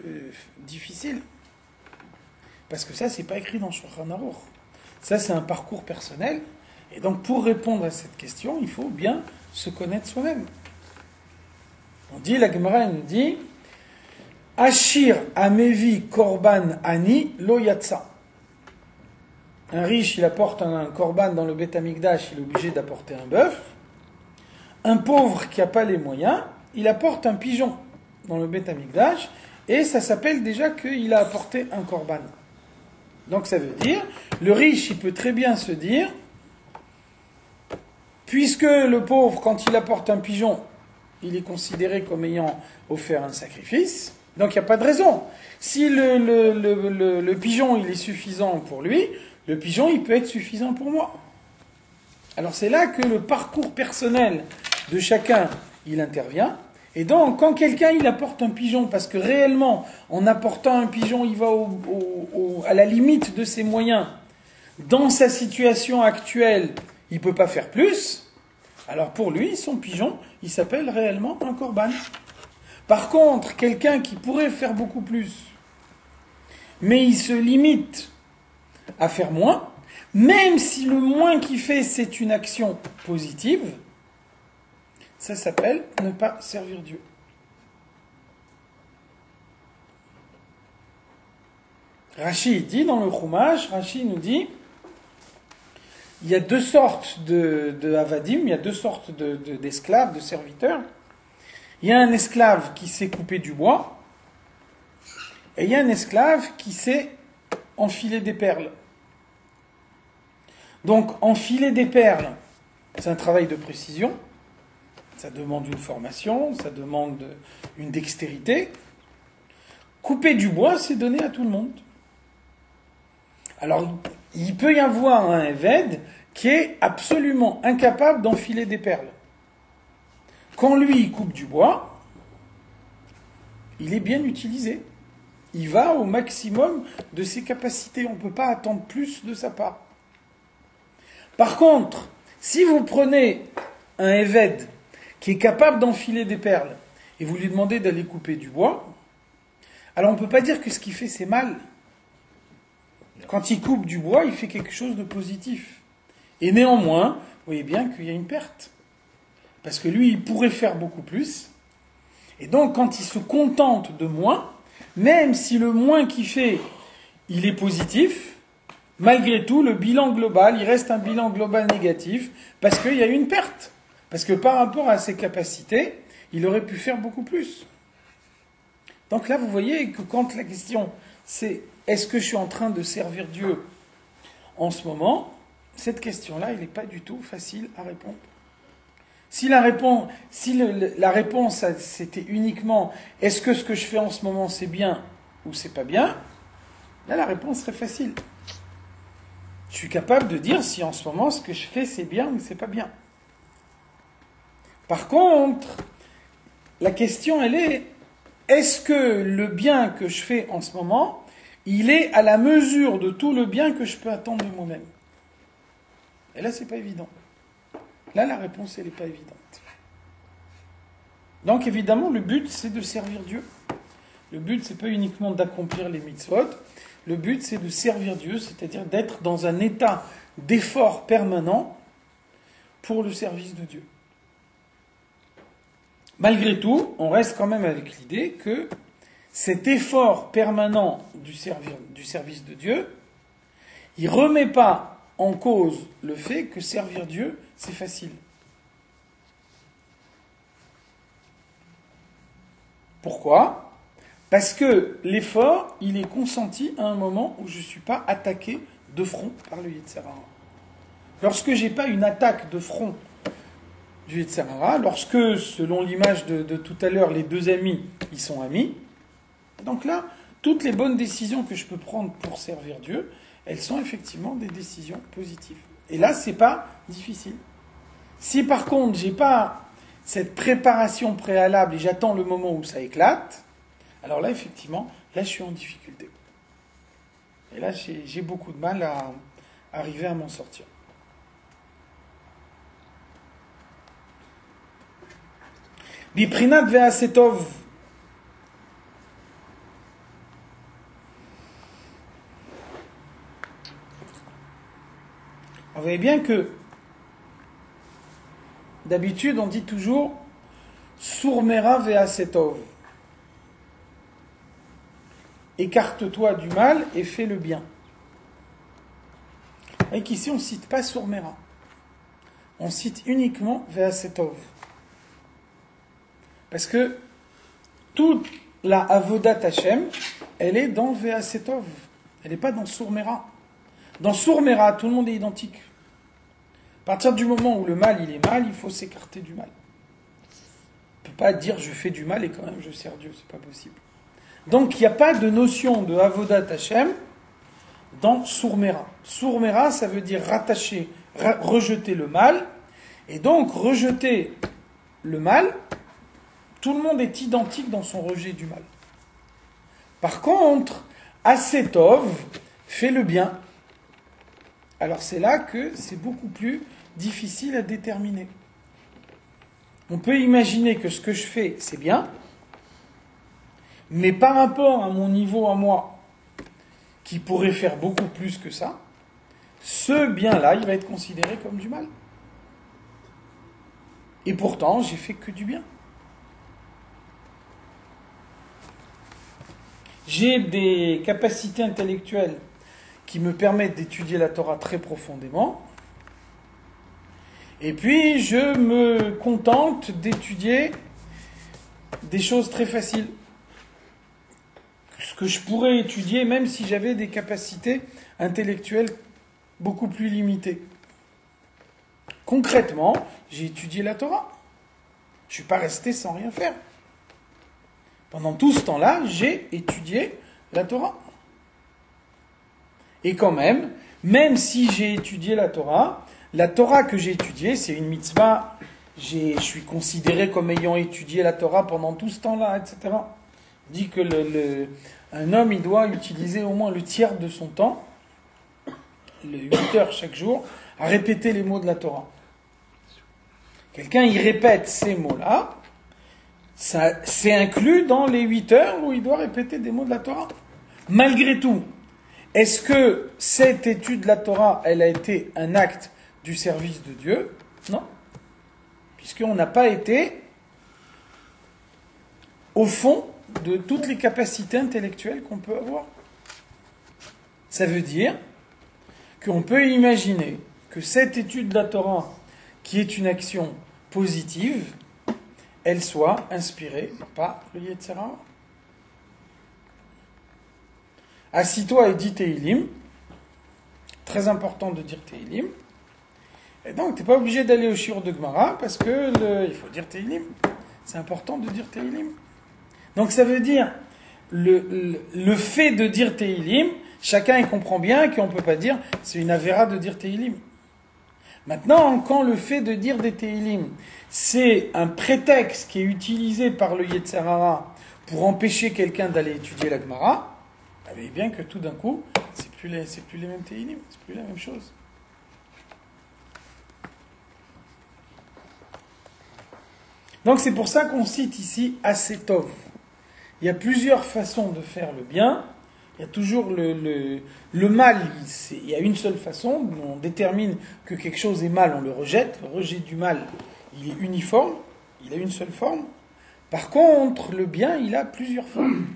difficile. Parce que ça, c'est pas écrit dans Shulchan Aruch. Ça, c'est un parcours personnel. Et donc, pour répondre à cette question, il faut bien se connaître soi-même. On dit, la Gemara nous dit, Ashir amevi korban ani lo yatsa. Un riche, il apporte un korban dans le Beth Amikdash, il est obligé d'apporter un bœuf. Un pauvre qui n'a pas les moyens, il apporte un pigeon dans le Beth Amikdash, et ça s'appelle déjà qu'il a apporté un korban. Donc ça veut dire, le riche, il peut très bien se dire, puisque le pauvre, quand il apporte un pigeon, il est considéré comme ayant offert un sacrifice, donc il n'y a pas de raison. Si le pigeon, il est suffisant pour lui, le pigeon, il peut être suffisant pour moi. Alors c'est là que le parcours personnel de chacun, il intervient. Et donc, quand quelqu'un, il apporte un pigeon, parce que réellement, en apportant un pigeon, il va à la limite de ses moyens, dans sa situation actuelle, il ne peut pas faire plus, alors pour lui, son pigeon, il s'appelle réellement un korban. Par contre, quelqu'un qui pourrait faire beaucoup plus, mais il se limite à faire moins, même si le moins qu'il fait, c'est une action positive, ça s'appelle ne pas servir Dieu. Rashi dit dans le Chumash, Rashi nous dit, il y a deux sortes de avadim, il y a deux sortes d'esclaves, de serviteurs. Il y a un esclave qui sait couper du bois, et il y a un esclave qui sait enfiler des perles. Donc, enfiler des perles, C'est un travail de précision. Ça demande une formation, ça demande une dextérité. Couper du bois, c'est donné à tout le monde. Alors, il peut y avoir un Eved qui est absolument incapable d'enfiler des perles. Quand lui, il coupe du bois, il est bien utilisé. Il va au maximum de ses capacités. On ne peut pas attendre plus de sa part. Par contre, si vous prenez un Eved qui est capable d'enfiler des perles et vous lui demandez d'aller couper du bois, alors on ne peut pas dire que ce qu'il fait, c'est mal. Quand il coupe du bois, il fait quelque chose de positif. Et néanmoins, vous voyez bien qu'il y a une perte. Parce que lui, il pourrait faire beaucoup plus. Et donc, quand il se contente de moins, même si le moins qu'il fait, il est positif, malgré tout, le bilan global, il reste un bilan global négatif, parce qu'il y a une perte. Parce que par rapport à ses capacités, il aurait pu faire beaucoup plus. Donc là, vous voyez que quand la question, c'est est-ce que je suis en train de servir Dieu en ce moment, cette question-là, elle n'est pas du tout facile à répondre. Si la réponse, c'était uniquement est-ce que ce que je fais en ce moment c'est bien ou c'est pas bien, là la réponse serait facile. Je suis capable de dire si en ce moment ce que je fais c'est bien ou c'est pas bien. Par contre, la question elle est est-ce que le bien que je fais en ce moment, il est à la mesure de tout le bien que je peux attendre de moi-même? Et là c'est pas évident. Là, la réponse, elle n'est pas évidente. Donc, évidemment, le but, c'est de servir Dieu. Le but, c'est pas uniquement d'accomplir les mitzvot. Le but, c'est de servir Dieu, c'est-à-dire d'être dans un état d'effort permanent pour le service de Dieu. Malgré tout, on reste quand même avec l'idée que cet effort permanent du service de Dieu, il ne remet pas en cause le fait que servir Dieu, c'est facile. Pourquoi ? Parce que l'effort, il est consenti à un moment où je ne suis pas attaqué de front par le Yetzer Hara. Lorsque je n'ai pas une attaque de front du Yetzer Hara, lorsque, selon l'image de tout à l'heure, les deux amis, ils sont amis, donc là, toutes les bonnes décisions que je peux prendre pour servir Dieu, elles sont effectivement des décisions positives. Et là, c'est pas difficile. Si par contre, j'ai pas cette préparation préalable et j'attends le moment où ça éclate, alors là, effectivement, là, je suis en difficulté. Et là, j'ai beaucoup de mal à arriver à m'en sortir. Biprinat ve'asetov. Vous voyez bien que d'habitude on dit toujours Surmera ve'asetov. Écarte-toi du mal et fais le bien. Vous voyez qu'ici on ne cite pas Surmera. On cite uniquement ve'asetov. Parce que toute la avodat Hashem, elle est dans ve'asetov. Elle n'est pas dans Surmera. Dans Surmera, tout le monde est identique. À partir du moment où le mal, il est mal, il faut s'écarter du mal. On ne peut pas dire je fais du mal et quand même je sers Dieu, c'est pas possible. Donc il n'y a pas de notion de Avodat Hashem dans Surmera. Surmera, ça veut dire rattacher, rejeter le mal. Et donc rejeter le mal, tout le monde est identique dans son rejet du mal. Par contre, Asetov fait le bien. Alors c'est là que c'est beaucoup plus difficile à déterminer. On peut imaginer que ce que je fais, c'est bien, mais par rapport à mon niveau à moi, qui pourrait faire beaucoup plus que ça, ce bien-là, il va être considéré comme du mal. Et pourtant, j'ai fait que du bien. J'ai des capacités intellectuelles qui me permettent d'étudier la Torah très profondément. Et puis, je me contente d'étudier des choses très faciles. Ce que je pourrais étudier même si j'avais des capacités intellectuelles beaucoup plus limitées. Concrètement, j'ai étudié la Torah. Je ne suis pas resté sans rien faire. Pendant tout ce temps-là, j'ai étudié la Torah. Et quand même si j'ai étudié la Torah que j'ai étudiée, c'est une mitzvah, je suis considéré comme ayant étudié la Torah pendant tout ce temps-là, etc. On dit que un homme, il doit utiliser au moins le tiers de son temps, les 8 heures chaque jour, à répéter les mots de la Torah. Quelqu'un, il répète ces mots-là, c'est inclus dans les 8 heures où il doit répéter des mots de la Torah. Malgré tout, est-ce que cette étude de la Torah, elle a été un acte du service de Dieu? Non. Puisqu'on n'a pas été au fond de toutes les capacités intellectuelles qu'on peut avoir. Ça veut dire qu'on peut imaginer que cette étude de la Torah, qui est une action positive, elle soit inspirée par le Yetzer Hara. Assis-toi et dis Tehillim. Très important de dire Tehillim. Et donc, tu n'es pas obligé d'aller au shiur de Gemara parce que il faut dire Tehillim. C'est important de dire Tehillim. Donc, ça veut dire le fait de dire Tehillim, chacun y comprend bien qu'on ne peut pas dire c'est une avéra de dire Tehillim. Maintenant, quand le fait de dire des Tehillim, c'est un prétexte qui est utilisé par le Yetzer Hara pour empêcher quelqu'un d'aller étudier la Gemara, vous voyez bien que tout d'un coup, c'est plus les mêmes Tehillim, c'est plus la même chose. Donc c'est pour ça qu'on cite ici Asetov. Il y a plusieurs façons de faire le bien. Il y a toujours le mal. Il y a une seule façon. On détermine que quelque chose est mal, on le rejette. Le rejet du mal, il est uniforme. Il a une seule forme. Par contre, le bien, il a plusieurs formes.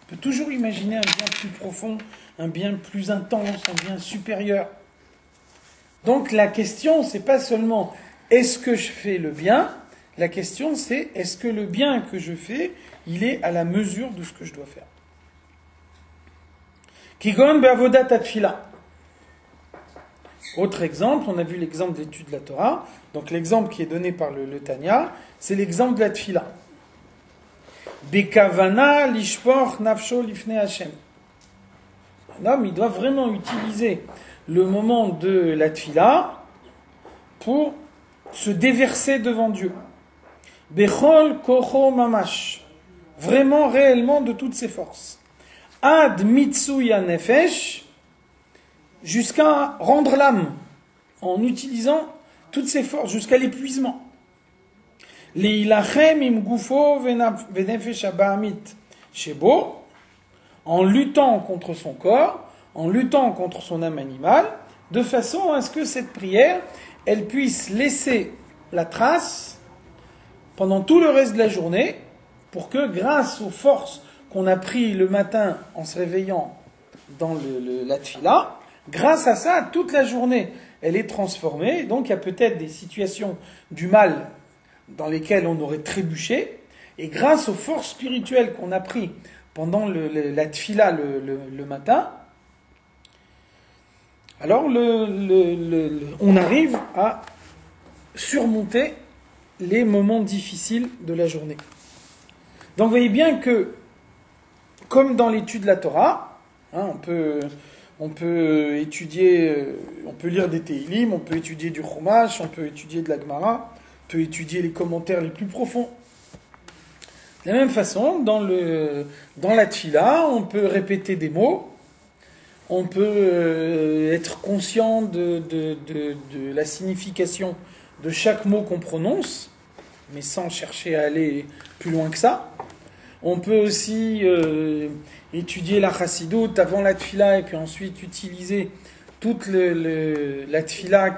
On peut toujours imaginer un bien plus profond, un bien plus intense, un bien supérieur. Donc la question, c'est pas seulement est-ce que je fais le bien? La question, c'est est-ce que le bien que je fais, il est à la mesure de ce que je dois faire? Kigon be'avodat atfila. Autre exemple, on a vu l'exemple de l'étude de la Torah. Donc l'exemple qui est donné par le Tanya, c'est l'exemple de la tfila. Bekavana lishpor nafsho lifne Hashem. Un homme, il doit vraiment utiliser le moment de la tfila pour se déverser devant Dieu. Bechol kocho mamash. Vraiment, réellement, de toutes ses forces. Ad mitsuya nefesh. Jusqu'à rendre l'âme. En utilisant toutes ses forces, jusqu'à l'épuisement. Leilachem im gufo venefesh abahamit shebo. En luttant contre son corps, en luttant contre son âme animale, de façon à ce que cette prière, elle puisse laisser la trace pendant tout le reste de la journée, pour que grâce aux forces qu'on a pris le matin en se réveillant dans la tfila, grâce à ça, toute la journée, elle est transformée. Donc il y a peut-être des situations du mal dans lesquelles on aurait trébuché, et grâce aux forces spirituelles qu'on a pris pendant la tfila le matin, alors on arrive à surmonter les moments difficiles de la journée. Donc vous voyez bien que, comme dans l'étude de la Torah, on peut étudier, on peut lire des Tehillim, on peut étudier du Chumash, on peut étudier de la Gemara, on peut étudier les commentaires les plus profonds. De la même façon, dans la Tfila, on peut répéter des mots, on peut être conscient de la signification de chaque mot qu'on prononce, mais sans chercher à aller plus loin que ça. On peut aussi étudier la chassidoute avant la tfila et puis ensuite utiliser toute la tfila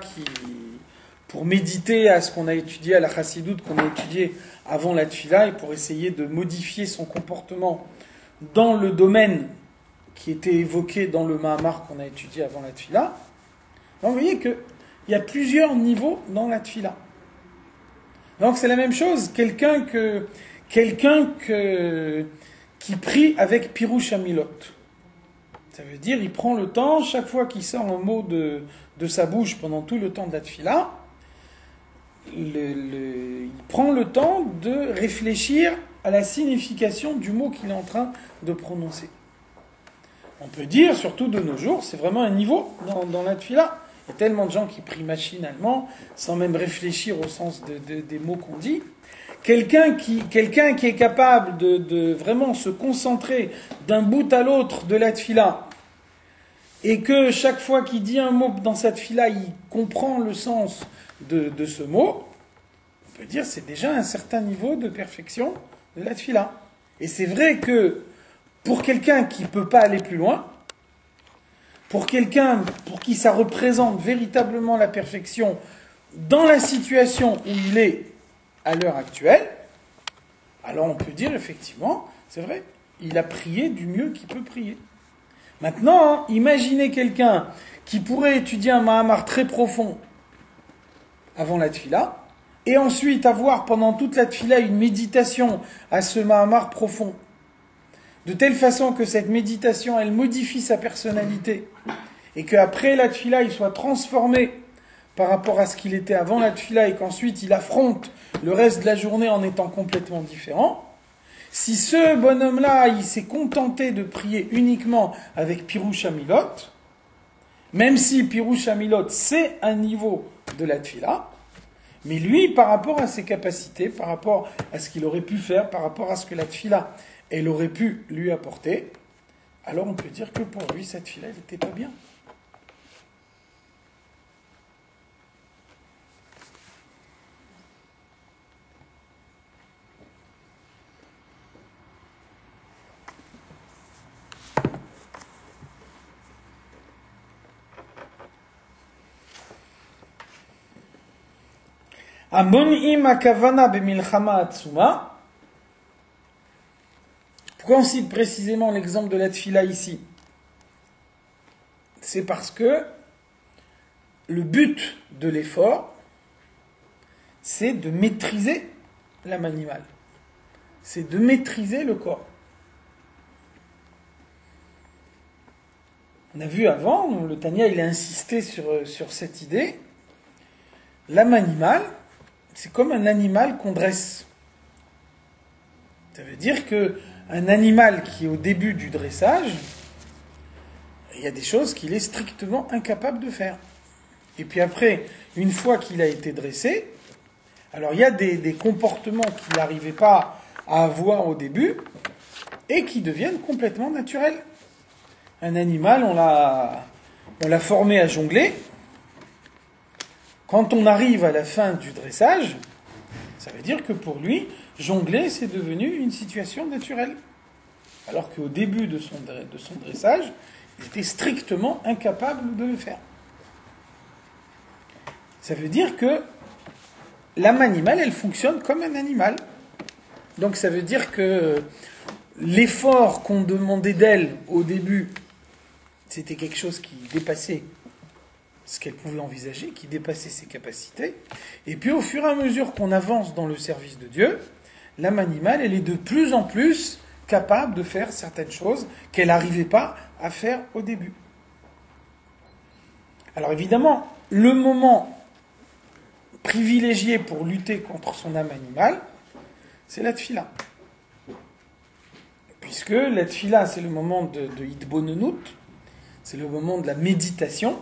pour méditer à ce qu'on a étudié, à la chassidoute qu'on a étudié avant la tfila et pour essayer de modifier son comportement dans le domaine qui était évoqué dans le Mahamar qu'on a étudié avant la tfila. Donc vous voyez qu'il y a plusieurs niveaux dans la tfila. Donc c'est la même chose, quelqu'un qui prie avec Pirush Hamilot. Ça veut dire, il prend le temps, chaque fois qu'il sort un mot de sa bouche pendant tout le temps de la tfila, il prend le temps de réfléchir à la signification du mot qu'il est en train de prononcer. On peut dire, surtout de nos jours, c'est vraiment un niveau dans la tefila. Il y a tellement de gens qui prient machinalement, sans même réfléchir au sens des mots qu'on dit. Quelqu'un qui est capable de vraiment se concentrer d'un bout à l'autre de la tefila, et que chaque fois qu'il dit un mot dans cette tefila, il comprend le sens de ce mot, on peut dire que c'est déjà un certain niveau de perfection de la tefila. Et c'est vrai que pour quelqu'un qui ne peut pas aller plus loin, pour quelqu'un pour qui ça représente véritablement la perfection dans la situation où il est à l'heure actuelle, alors on peut dire effectivement, c'est vrai, il a prié du mieux qu'il peut prier. Maintenant, imaginez quelqu'un qui pourrait étudier un Mahamar très profond avant la tefila, et ensuite avoir pendant toute la tefila une méditation à ce Mahamar profond, de telle façon que cette méditation, elle modifie sa personnalité, et qu'après la tefila, il soit transformé par rapport à ce qu'il était avant la tefila, et qu'ensuite il affronte le reste de la journée en étant complètement différent. Si ce bonhomme-là, il s'est contenté de prier uniquement avec Pirouche Hamilot, même si Pirouche Hamilot, c'est un niveau de la tefila, mais lui, par rapport à ses capacités, par rapport à ce qu'il aurait pu faire, par rapport à ce que la tefila, elle aurait pu lui apporter, alors on peut dire que pour lui, cette tefila, elle n'était pas bien. Amon'im akavana b'milchama atzuma. Pourquoi on cite précisément l'exemple de la tefila ici? C'est parce que le but de l'effort, c'est de maîtriser l'âme animale. C'est de maîtriser le corps. On a vu avant, le Tanya il a insisté sur cette idée. L'âme animale, c'est comme un animal qu'on dresse. Ça veut dire qu'un animal qui est au début du dressage, il y a des choses qu'il est strictement incapable de faire. Et puis après, une fois qu'il a été dressé, alors il y a des comportements qu'il n'arrivait pas à avoir au début et qui deviennent complètement naturels. Un animal, on l'a formé à jongler. Quand on arrive à la fin du dressage, ça veut dire que pour lui, jongler, c'est devenu une situation naturelle. Alors qu'au début de son dressage, il était strictement incapable de le faire. Ça veut dire que l'âme animale, elle fonctionne comme un animal. Donc ça veut dire que l'effort qu'on demandait d'elle au début, c'était quelque chose qui dépassait ce qu'elle pouvait envisager, qui dépassait ses capacités. Et puis au fur et à mesure qu'on avance dans le service de Dieu, l'âme animale, elle est de plus en plus capable de faire certaines choses qu'elle n'arrivait pas à faire au début. Alors évidemment, le moment privilégié pour lutter contre son âme animale, c'est la tefila. Puisque la tefila, c'est le moment de hitbonenut, c'est le moment de la méditation.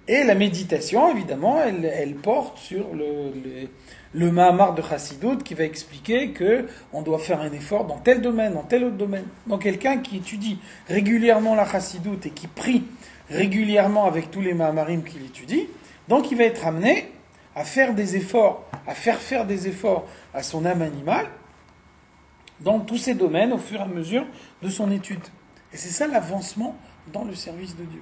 Et la méditation, évidemment, elle porte sur le Mahamar de Chassidut qui va expliquer qu'on doit faire un effort dans tel domaine, dans tel autre domaine. Donc quelqu'un qui étudie régulièrement la Chassidut et qui prie régulièrement avec tous les Mahamarim qu'il étudie, donc il va être amené à faire des efforts, à faire des efforts à son âme animale dans tous ces domaines au fur et à mesure de son étude. Et c'est ça l'avancement dans le service de Dieu.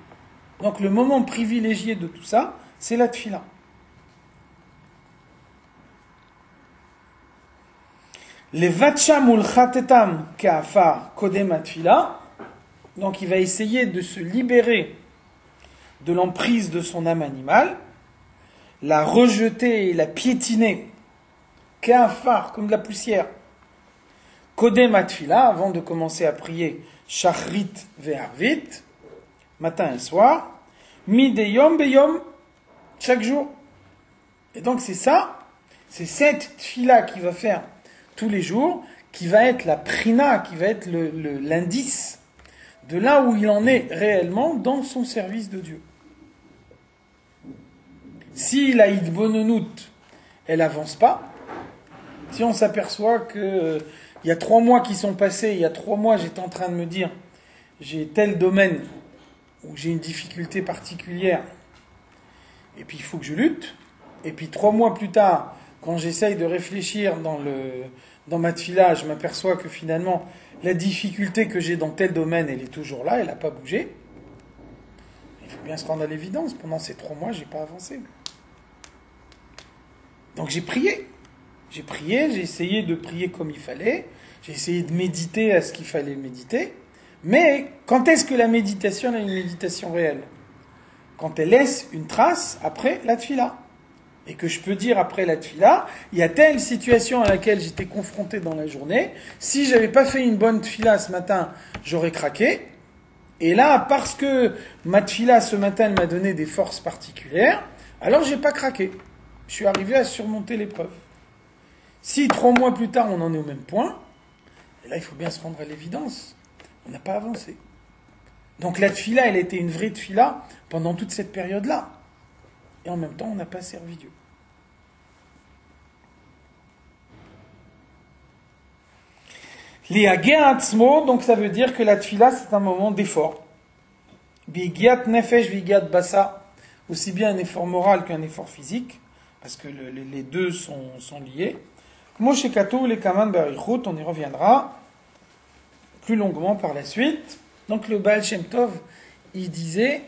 Donc le moment privilégié de tout ça, c'est la tefila. Les vatcham ul chatetam ka'afar kodem atfila. Donc il va essayer de se libérer de l'emprise de son âme animale, la rejeter et la piétiner, ka'afar, comme de la poussière, kodem atfila, avant de commencer à prier shachrit ve'arvit, matin et soir, mideyom beyom, chaque jour. Et donc c'est ça, c'est cette tfila qu'il va faire tous les jours, qui va être la prina, qui va être l'indice de là où il en est réellement dans son service de Dieu. Si la idbononout, elle avance pas, si on s'aperçoit que il y a 3 mois qui sont passés, il y a 3 mois j'étais en train de me dire j'ai tel domaine où j'ai une difficulté particulière et puis il faut que je lutte, et puis 3 mois plus tard, quand j'essaye de réfléchir dans ma tfila, je m'aperçois que finalement la difficulté que j'ai dans tel domaine, elle est toujours là, elle n'a pas bougé. Il faut bien se rendre à l'évidence, pendant ces 3 mois, j'ai pas avancé. Donc j'ai prié, j'ai essayé de prier comme il fallait, j'ai essayé de méditer à ce qu'il fallait méditer, mais quand est-ce que la méditation est une méditation réelle? Quand elle laisse une trace après la tfila. Et que je peux dire après la tfila, il y a telle situation à laquelle j'étais confronté dans la journée, si j'avais pas fait une bonne tfila ce matin, j'aurais craqué, et là, parce que ma tfila ce matin, elle m'a donné des forces particulières, alors j'ai pas craqué. Je suis arrivé à surmonter l'épreuve. Si 3 mois plus tard, on en est au même point, et là, il faut bien se rendre à l'évidence. On n'a pas avancé. Donc la tfila, elle était une vraie tfila pendant toute cette période-là. Et en même temps, on n'a pas servi Dieu. Liageatzmo, donc ça veut dire que la tfila, c'est un moment d'effort. Bigiat nefesh, bigiat bassa, aussi bien un effort moral qu'un effort physique, parce que les deux sont liés. Moshe Katou, les Kaman Barichut, on y reviendra plus longuement par la suite. Donc le Baal Shem Tov, il disait,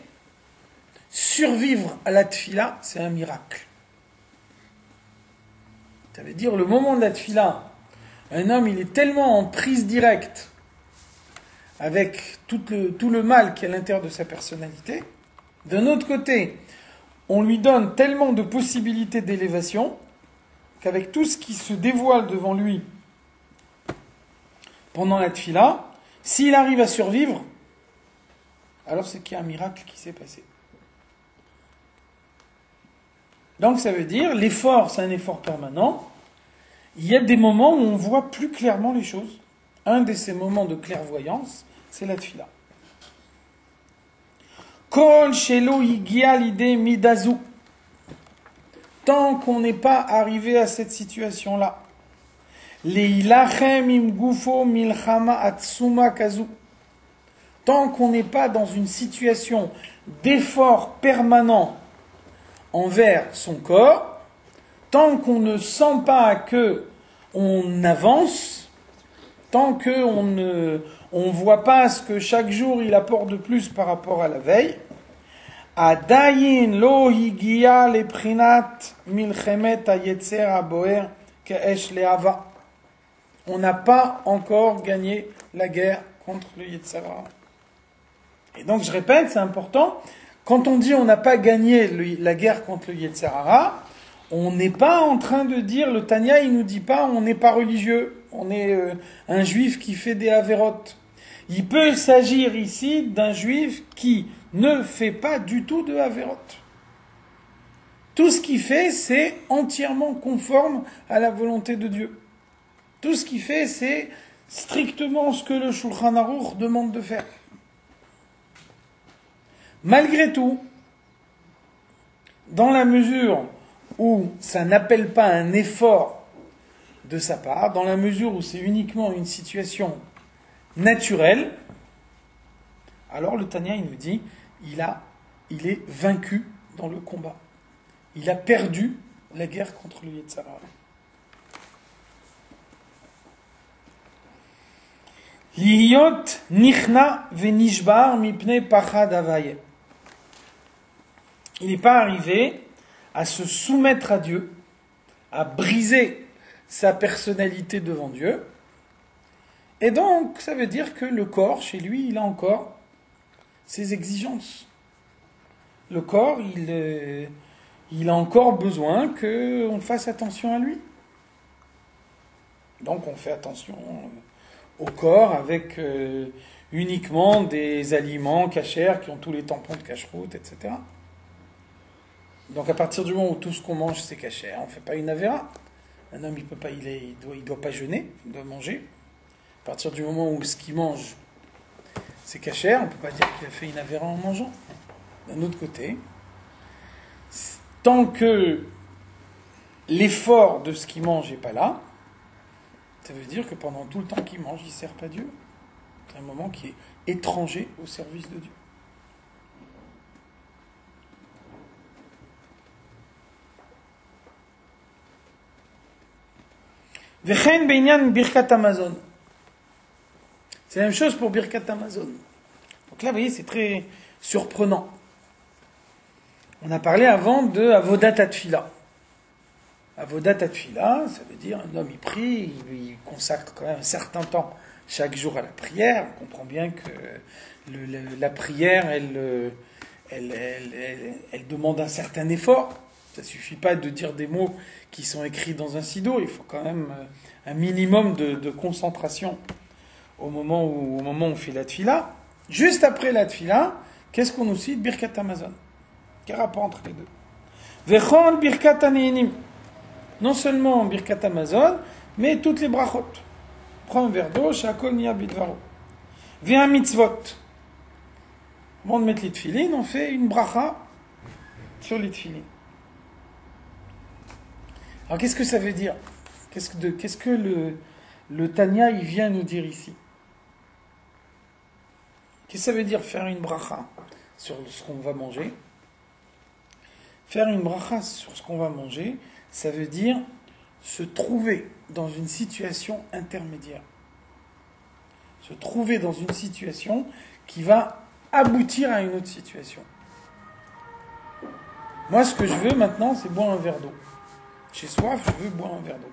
survivre à la tfila, c'est un miracle. Ça veut dire, le moment de la tfila, un homme, il est tellement en prise directe avec tout le mal qui est à l'intérieur de sa personnalité. D'un autre côté, on lui donne tellement de possibilités d'élévation qu'avec tout ce qui se dévoile devant lui pendant la tfila, s'il arrive à survivre, alors c'est qu'il y a un miracle qui s'est passé. Donc ça veut dire, l'effort, c'est un effort permanent. Il y a des moments où on voit plus clairement les choses. Un de ces moments de clairvoyance, c'est la tfila. Kol shelo higia l'idée midazu. Tant qu'on n'est pas arrivé à cette situation-là. Leilachem im gufo milchama atsuma kazu. Tant qu'on n'est pas dans une situation d'effort permanent envers son corps, tant qu'on ne sent pas que on avance, tant qu'on ne voit pas ce que chaque jour il apporte de plus par rapport à la veille, Adayin lo higia leprinat milchemet hayetzer haboer ke'esh le'ava. On n'a pas encore gagné la guerre contre le Yetzer Hara. Et donc je répète, c'est important, quand on dit on n'a pas gagné la guerre contre le Yetzer Hara, on n'est pas en train de dire, le Tanya il nous dit pas on n'est pas religieux, on est un juif qui fait des avérotes. Il peut s'agir ici d'un juif qui ne fait pas du tout de avérotes. Tout ce qu'il fait, c'est entièrement conforme à la volonté de Dieu. Tout ce qu'il fait, c'est strictement ce que le Shulchan Aruch demande de faire. Malgré tout, dans la mesure où ça n'appelle pas un effort de sa part, dans la mesure où c'est uniquement une situation naturelle, alors le Tanya il nous dit, il est vaincu dans le combat. Il a perdu la guerre contre le Yetzer Hara. Liyot nichna venishbar mipne pachad avaye. Il n'est pas arrivé à se soumettre à Dieu, à briser sa personnalité devant Dieu. Et donc, ça veut dire que le corps, chez lui, il a encore ses exigences. Le corps, il a encore besoin qu'on fasse attention à lui. Donc, on fait attention au corps avec uniquement des aliments cachers qui ont tous les tampons de cache-route, etc. Donc à partir du moment où tout ce qu'on mange c'est cachère, on ne fait pas une avéra. Un homme il peut pas, il doit pas jeûner, il doit manger. À partir du moment où ce qu'il mange c'est cachère, on ne peut pas dire qu'il a fait une avéra en mangeant. D'un autre côté, tant que l'effort de ce qu'il mange n'est pas là, ça veut dire que pendant tout le temps qu'il mange, il ne sert pas Dieu. C'est un moment qui est étranger au service de Dieu. Vechen beinyan birkat Amazon. C'est la même chose pour birkat Amazon. Donc là, vous voyez, c'est très surprenant. On a parlé avant de avodat atfila. Avodat atfila, ça veut dire un homme il prie, il consacre quand même un certain temps chaque jour à la prière. On comprend bien que la prière, elle demande un certain effort. Ça ne suffit pas de dire des mots qui sont écrits dans un sido. Il faut quand même un minimum de concentration au moment où on fait la tfila. Juste après la tfila, qu'est-ce qu'on nous cite? Birkat Amazon. Quel rapport entre les deux? Vechon birkat aneinim. Non seulement birkat Amazon, mais toutes les brachot. Prends un verre d'eau, shakol niya bidvaro. Viens mitzvot. Avant de mettre les tfilines, on fait une bracha sur les tfilines. Alors qu'est-ce que ça veut dire? Qu'est-ce que le Tanya il vient nous dire ici? Qu'est-ce que ça veut dire faire une bracha sur ce qu'on va manger? Faire une bracha sur ce qu'on va manger, ça veut dire se trouver dans une situation intermédiaire. Se trouver dans une situation qui va aboutir à une autre situation. Moi, ce que je veux maintenant, c'est boire un verre d'eau. J'ai soif, je veux boire un verre d'eau.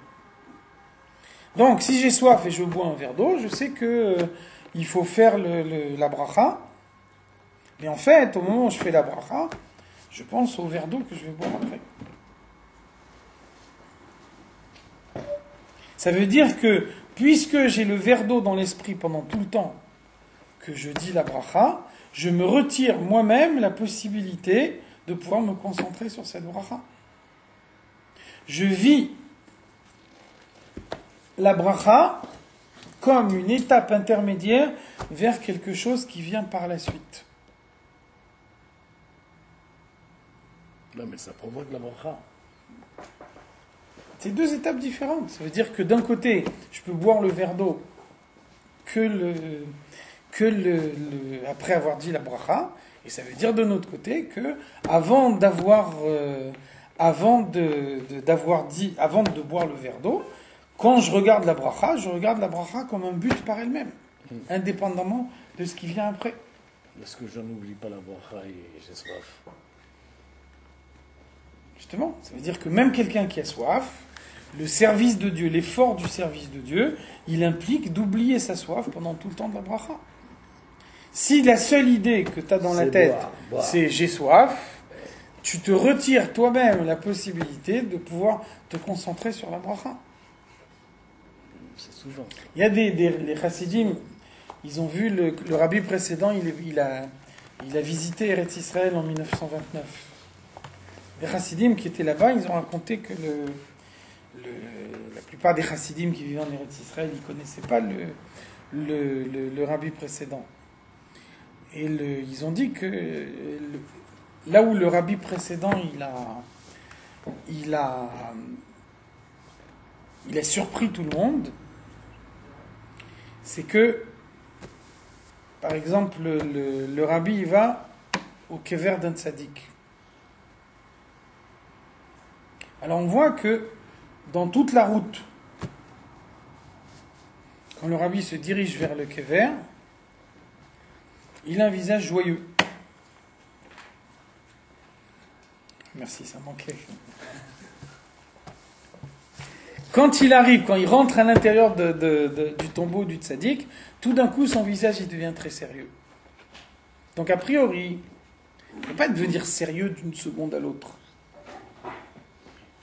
Donc, si j'ai soif et je veux boire un verre d'eau, je sais que il faut faire la bracha. Mais en fait, au moment où je fais la bracha, je pense au verre d'eau que je vais boire après. Ça veut dire que, puisque j'ai le verre d'eau dans l'esprit pendant tout le temps que je dis la bracha, je me retire moi-même la possibilité de pouvoir me concentrer sur cette bracha. Je vis la bracha comme une étape intermédiaire vers quelque chose qui vient par la suite. Non, mais ça provoque la bracha. C'est deux étapes différentes. Ça veut dire que d'un côté, je peux boire le verre d'eau après avoir dit la bracha, et ça veut dire de notre côté que avant de boire le verre d'eau, quand je regarde la bracha comme un but par elle-même, indépendamment de ce qui vient après. Est-ce que je n'oublie pas la bracha et j'ai soif? Justement, ça veut dire que même quelqu'un qui a soif, le service de Dieu, l'effort du service de Dieu, il implique d'oublier sa soif pendant tout le temps de la bracha. Si la seule idée que tu as dans la tête, c'est j'ai soif, tu te retires toi-même la possibilité de pouvoir te concentrer sur la bracha. C'est souvent. Il y a les chassidim, ils ont vu le rabbi précédent, il a visité Eretz Israël en 1929. Les chassidim qui étaient là-bas, ils ont raconté que la plupart des chassidim qui vivaient en Eretz Israël, ils ne connaissaient pas le rabbi précédent. Et ils ont dit que là où le rabbi précédent, il a surpris tout le monde, c'est que, par exemple, le rabbi il va au kever d'un tzaddik. Alors on voit que dans toute la route, quand le rabbi se dirige vers le kever, il a un visage joyeux. Merci, ça manquait. Quand il arrive, quand il rentre à l'intérieur du tombeau du tzaddik, tout d'un coup son visage il devient très sérieux. Donc a priori, il ne peut pas devenir sérieux d'une seconde à l'autre.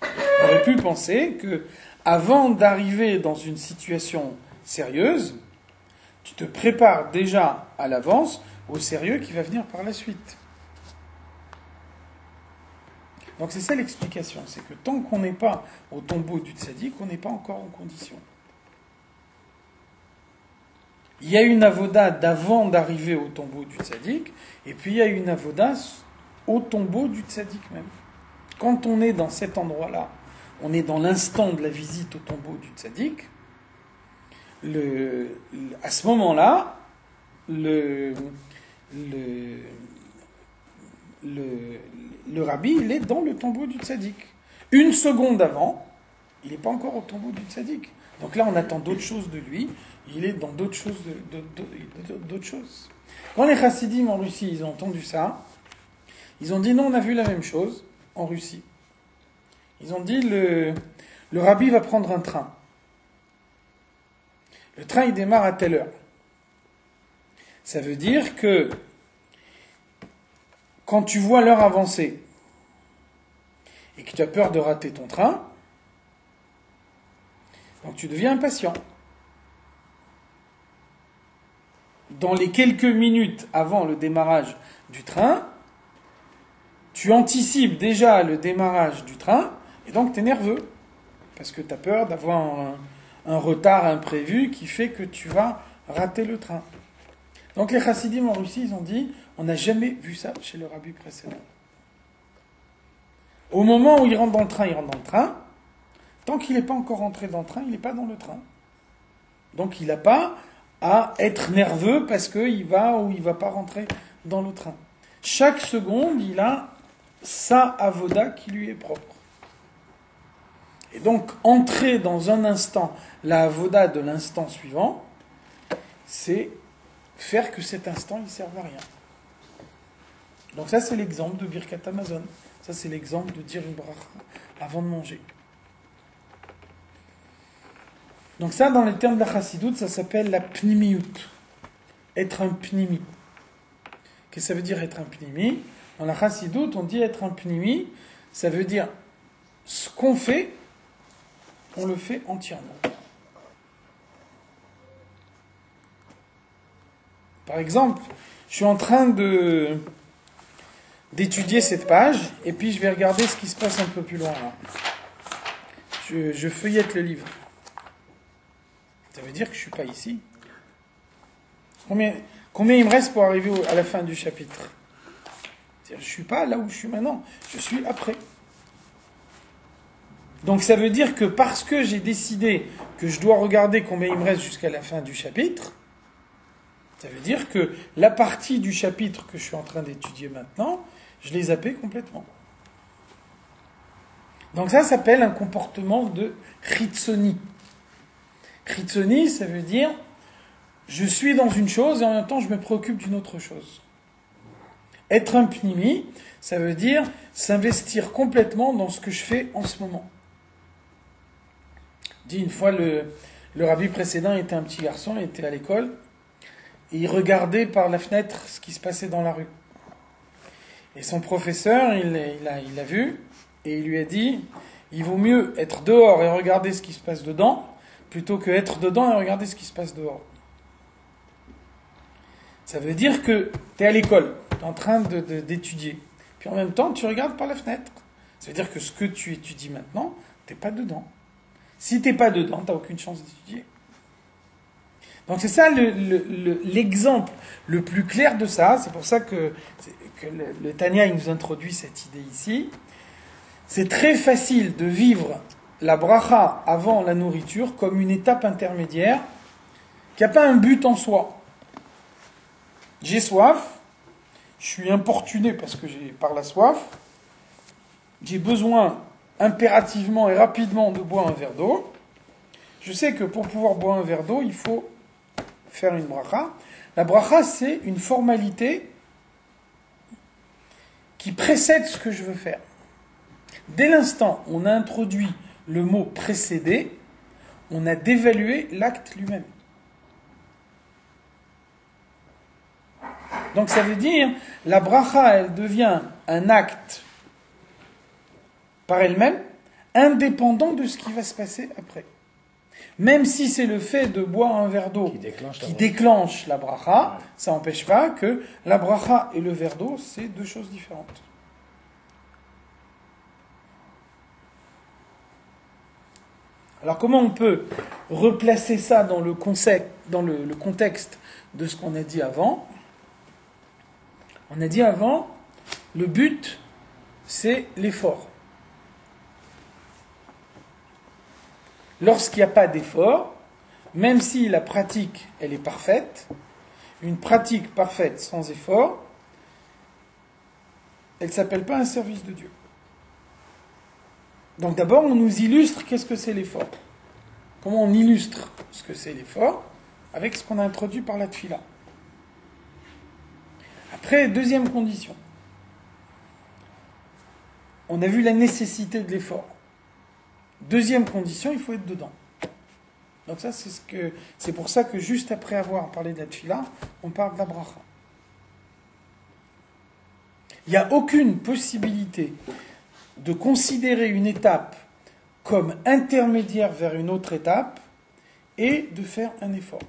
On aurait pu penser que, avant d'arriver dans une situation sérieuse, tu te prépares déjà à l'avance au sérieux qui va venir par la suite. Donc c'est ça l'explication, c'est que tant qu'on n'est pas au tombeau du tzaddik, on n'est pas encore en condition. Il y a une avoda d'avant d'arriver au tombeau du tzaddik, et puis il y a une avoda au tombeau du tzaddik même. Quand on est dans cet endroit-là, on est dans l'instant de la visite au tombeau du tzaddik, à ce moment-là, le rabbi, il est dans le tombeau du tzaddik. Une seconde avant, il n'est pas encore au tombeau du tzaddik. Donc là, on attend d'autres choses de lui. Il est dans d'autres choses. D'autres choses. Quand les chassidim en Russie, ils ont entendu ça, ils ont dit non, on a vu la même chose en Russie. Ils ont dit le rabbi va prendre un train. Le train, il démarre à telle heure. Ça veut dire que quand tu vois l'heure avancer et que tu as peur de rater ton train, donc tu deviens impatient. Dans les quelques minutes avant le démarrage du train, tu anticipes déjà le démarrage du train et donc tu es nerveux parce que tu as peur d'avoir un retard imprévu qui fait que tu vas rater le train. Donc les chassidim en Russie, ils ont dit, on n'a jamais vu ça chez le rabbi précédent. Au moment où il rentre dans le train, il rentre dans le train. Tant qu'il n'est pas encore rentré dans le train, il n'est pas dans le train. Donc il n'a pas à être nerveux parce qu'il va ou il ne va pas rentrer dans le train. Chaque seconde, il a sa avoda qui lui est propre. Et donc, entrer dans un instant la avoda de l'instant suivant, c'est faire que cet instant, il ne serve à rien. Donc ça, c'est l'exemple de Birkat Hamazon. Ça, c'est l'exemple de dire une bracha avant de manger. Donc ça, dans les termes de la chassidoute, ça s'appelle la pnimiyut. Être un pnimi. Qu'est-ce que ça veut dire être un pnimi? Dans la chassidoute, on dit être un pnimi, ça veut dire ce qu'on fait, on le fait entièrement. Par exemple, je suis en train d'étudier cette page, et puis je vais regarder ce qui se passe un peu plus loin là. Je feuillette le livre. Ça veut dire que je ne suis pas ici. Combien il me reste pour arriver à la fin du chapitre? Je ne suis pas là où je suis maintenant, je suis après. Donc ça veut dire que parce que j'ai décidé que je dois regarder combien il me reste jusqu'à la fin du chapitre, ça veut dire que la partie du chapitre que je suis en train d'étudier maintenant, je l'ai zappé complètement. Donc ça s'appelle un comportement de chitzoni. Chitzoni, ça veut dire je suis dans une chose et en même temps je me préoccupe d'une autre chose. Être un pnimi, ça veut dire s'investir complètement dans ce que je fais en ce moment. Dit une fois, le rabbi précédent était un petit garçon, il était à l'école, et il regardait par la fenêtre ce qui se passait dans la rue. Et son professeur, il l'a vu, et il lui a dit, il vaut mieux être dehors et regarder ce qui se passe dedans, plutôt que être dedans et regarder ce qui se passe dehors. Ça veut dire que tu es à l'école, tu es en train d'étudier, puis en même temps tu regardes par la fenêtre. Ça veut dire que ce que tu étudies maintenant, tu n'es pas dedans. Si tu n'es pas dedans, tu n'as aucune chance d'étudier. Donc c'est ça l'exemple le plus clair de ça. C'est pour ça que le Tanya il nous introduit cette idée ici. C'est très facile de vivre la bracha avant la nourriture comme une étape intermédiaire qui n'a pas un but en soi. J'ai soif, je suis importuné parce que j'ai par la soif, j'ai besoin impérativement et rapidement de boire un verre d'eau. Je sais que pour pouvoir boire un verre d'eau, il faut faire une bracha. La bracha, c'est une formalité qui précède ce que je veux faire. Dès l'instant où on a introduit le mot précéder, on a dévalué l'acte lui-même. Donc ça veut dire, la bracha, elle devient un acte par elle-même, indépendant de ce qui va se passer après. Même si c'est le fait de boire un verre d'eau qui déclenche la bracha, ça n'empêche pas que la bracha et le verre d'eau, c'est deux choses différentes. Alors comment on peut replacer ça dans le contexte de ce qu'on a dit avant? On a dit avant, le but, c'est l'effort. Lorsqu'il n'y a pas d'effort, même si la pratique, elle est parfaite, une pratique parfaite sans effort, elle ne s'appelle pas un service de Dieu. Donc d'abord, on nous illustre qu'est-ce que c'est l'effort. Comment on illustre ce que c'est l'effort? Avec ce qu'on a introduit par la tfila. Après, deuxième condition. On a vu la nécessité de l'effort. Deuxième condition, il faut être dedans. Donc ça, c'est pour ça que juste après avoir parlé de la tfila, on parle de la bracha. Il n'y a aucune possibilité de considérer une étape comme intermédiaire vers une autre étape et de faire un effort.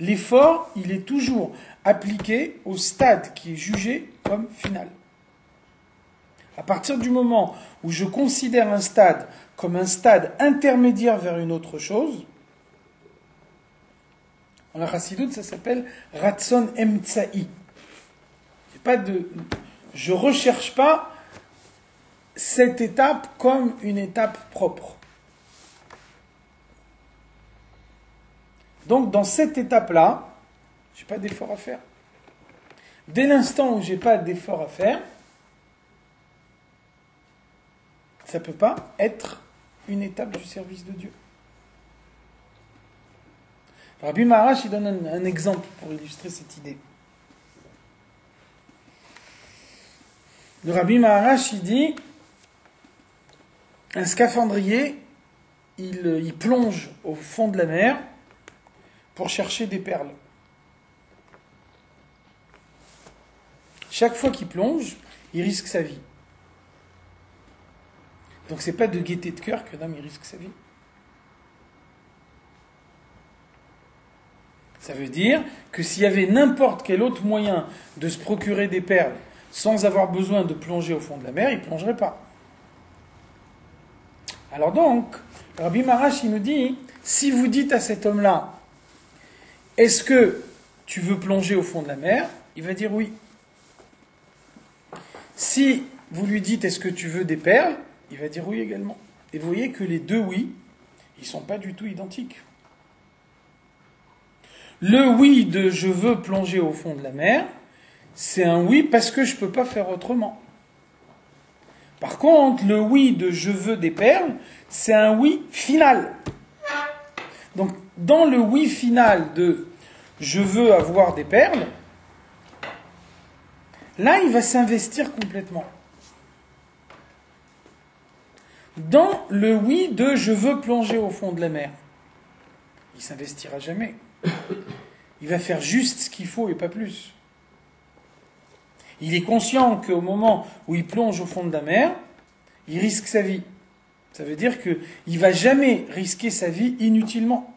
L'effort, il est toujours appliqué au stade qui est jugé comme final. À partir du moment où je considère un stade comme un stade intermédiaire vers une autre chose, en la chassidoute, ça s'appelle Ratson Emtsa'i. Je ne recherche pas cette étape comme une étape propre. Donc, dans cette étape-là, je n'ai pas d'effort à faire. Dès l'instant où je n'ai pas d'effort à faire, ça ne peut pas être une étape du service de Dieu. Rabbi Maharash, il donne un exemple pour illustrer cette idée. Le Rabbi Maharash, il dit, un scaphandrier, il plonge au fond de la mer pour chercher des perles. Chaque fois qu'il plonge, il risque sa vie. Donc c'est pas de gaieté de cœur que l'homme il risque sa vie. Ça veut dire que s'il y avait n'importe quel autre moyen de se procurer des perles sans avoir besoin de plonger au fond de la mer, il ne plongerait pas. Alors donc, Rabbi Maharash, il nous dit, si vous dites à cet homme-là, est-ce que tu veux plonger au fond de la mer? Il va dire oui. Si vous lui dites, est-ce que tu veux des perles? Il va dire oui également. Et vous voyez que les deux oui, ils ne sont pas du tout identiques. Le oui de je veux plonger au fond de la mer, c'est un oui parce que je ne peux pas faire autrement. Par contre, le oui de je veux des perles, c'est un oui final. Donc, dans le oui final de je veux avoir des perles, là, il va s'investir complètement. Dans le oui de je veux plonger au fond de la mer, il s'investira jamais. Il va faire juste ce qu'il faut et pas plus. Il est conscient qu'au moment où il plonge au fond de la mer, il risque sa vie. Ça veut dire qu'il ne va jamais risquer sa vie inutilement.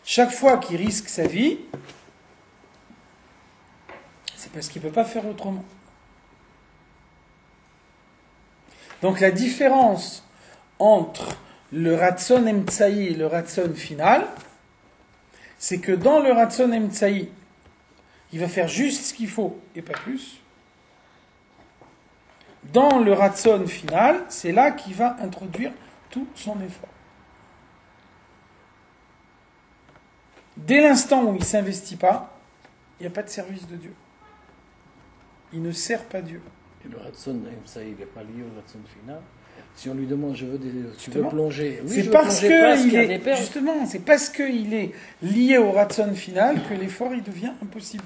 Chaque fois qu'il risque sa vie, c'est parce qu'il ne peut pas faire autrement. Donc la différence entre le Ratson Emtsaï et le Ratson final, c'est que dans le Ratson Emtsaï, il va faire juste ce qu'il faut et pas plus. Dans le Ratson final, c'est là qu'il va introduire tout son effort. Dès l'instant où il ne s'investit pas, il n'y a pas de service de Dieu. Il ne sert pas Dieu. Et le Ratson, ça, il n'est pas lié au Ratson final. Si on lui demande, tu veux plonger, oui, c'est parce qu'il est lié au Ratson final que l'effort il devient impossible.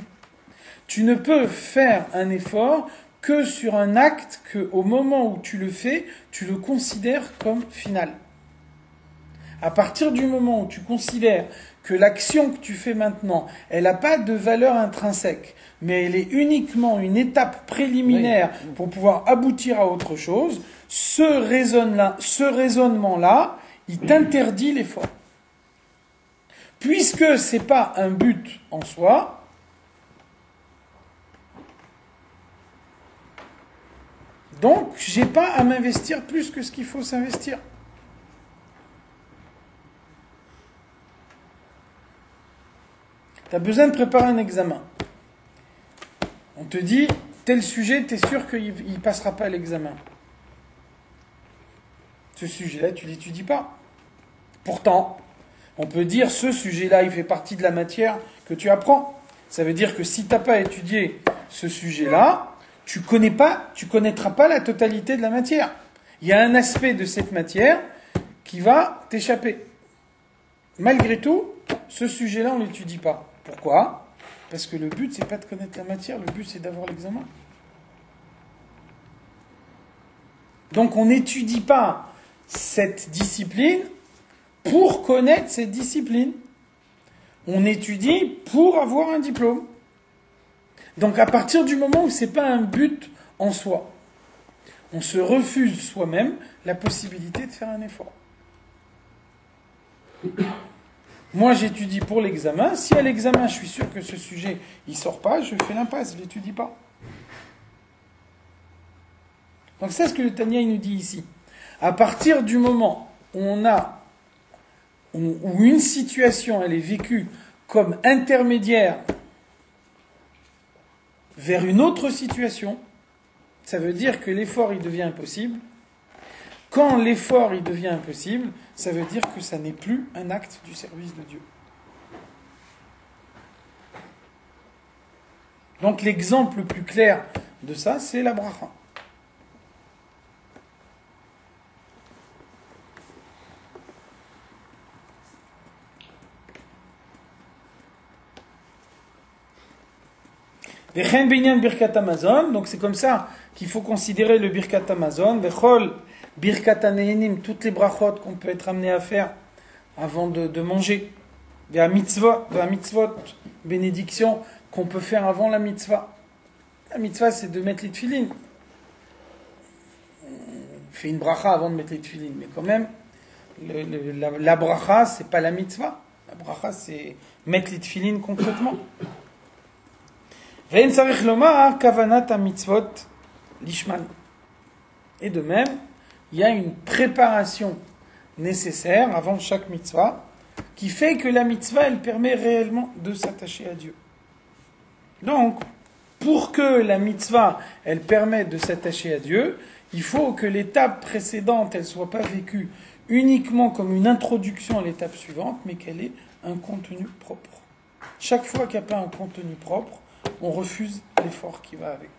Tu ne peux faire un effort que sur un acte que, au moment où tu le fais, tu le considères comme final. À partir du moment où tu considères que l'action que tu fais maintenant, elle n'a pas de valeur intrinsèque, mais elle est uniquement une étape préliminaire pour pouvoir aboutir à autre chose, ce raisonnement-là, il t'interdit l'effort. Puisque ce n'est pas un but en soi, donc je n'ai pas à m'investir plus que ce qu'il faut s'investir. Tu as besoin de préparer un examen. On te dit, tel sujet, tu es sûr qu'il ne passera pas à l'examen. Ce sujet-là, tu ne l'étudies pas. Pourtant, on peut dire, ce sujet-là, il fait partie de la matière que tu apprends. Ça veut dire que si tu n'as pas étudié ce sujet-là, tu connaîtras pas la totalité de la matière. Il y a un aspect de cette matière qui va t'échapper. Malgré tout, ce sujet-là, on ne l'étudie pas. Pourquoi ? Parce que le but, c'est pas de connaître la matière, le but, c'est d'avoir l'examen. Donc, on n'étudie pas cette discipline pour connaître cette discipline. On étudie pour avoir un diplôme. Donc, à partir du moment où ce n'est pas un but en soi, on se refuse soi-même la possibilité de faire un effort. Moi, j'étudie pour l'examen. Si à l'examen, je suis sûr que ce sujet, il sort pas, je fais l'impasse, je l'étudie pas. Donc, c'est ce que le Tanya il nous dit ici. À partir du moment où une situation, elle est vécue comme intermédiaire vers une autre situation, ça veut dire que l'effort, il devient impossible. Quand l'effort, il devient impossible, ça veut dire que ça n'est plus un acte du service de Dieu. Donc l'exemple le plus clair de ça, c'est la bracha. Vechen binyan birkat Hamazon, donc c'est comme ça qu'il faut considérer le birkat Hamazon. Vechol birkat haneinim, toutes les brachot qu'on peut être amené à faire avant de manger. Vea mitzvot, bénédiction qu'on peut faire avant la mitzvah. La mitzvah, c'est de mettre les tefilines. On fait une bracha avant de mettre les tefilines, mais quand même, la bracha, c'est pas la mitzvah. La bracha, c'est mettre les tefilines concrètement. Et de même, il y a une préparation nécessaire avant chaque mitzvah qui fait que la mitzvah, elle permet réellement de s'attacher à Dieu. Donc, pour que la mitzvah, elle permette de s'attacher à Dieu, il faut que l'étape précédente, elle ne soit pas vécue uniquement comme une introduction à l'étape suivante, mais qu'elle ait un contenu propre. Chaque fois qu'il n'y a pas un contenu propre, on refuse l'effort qui va avec.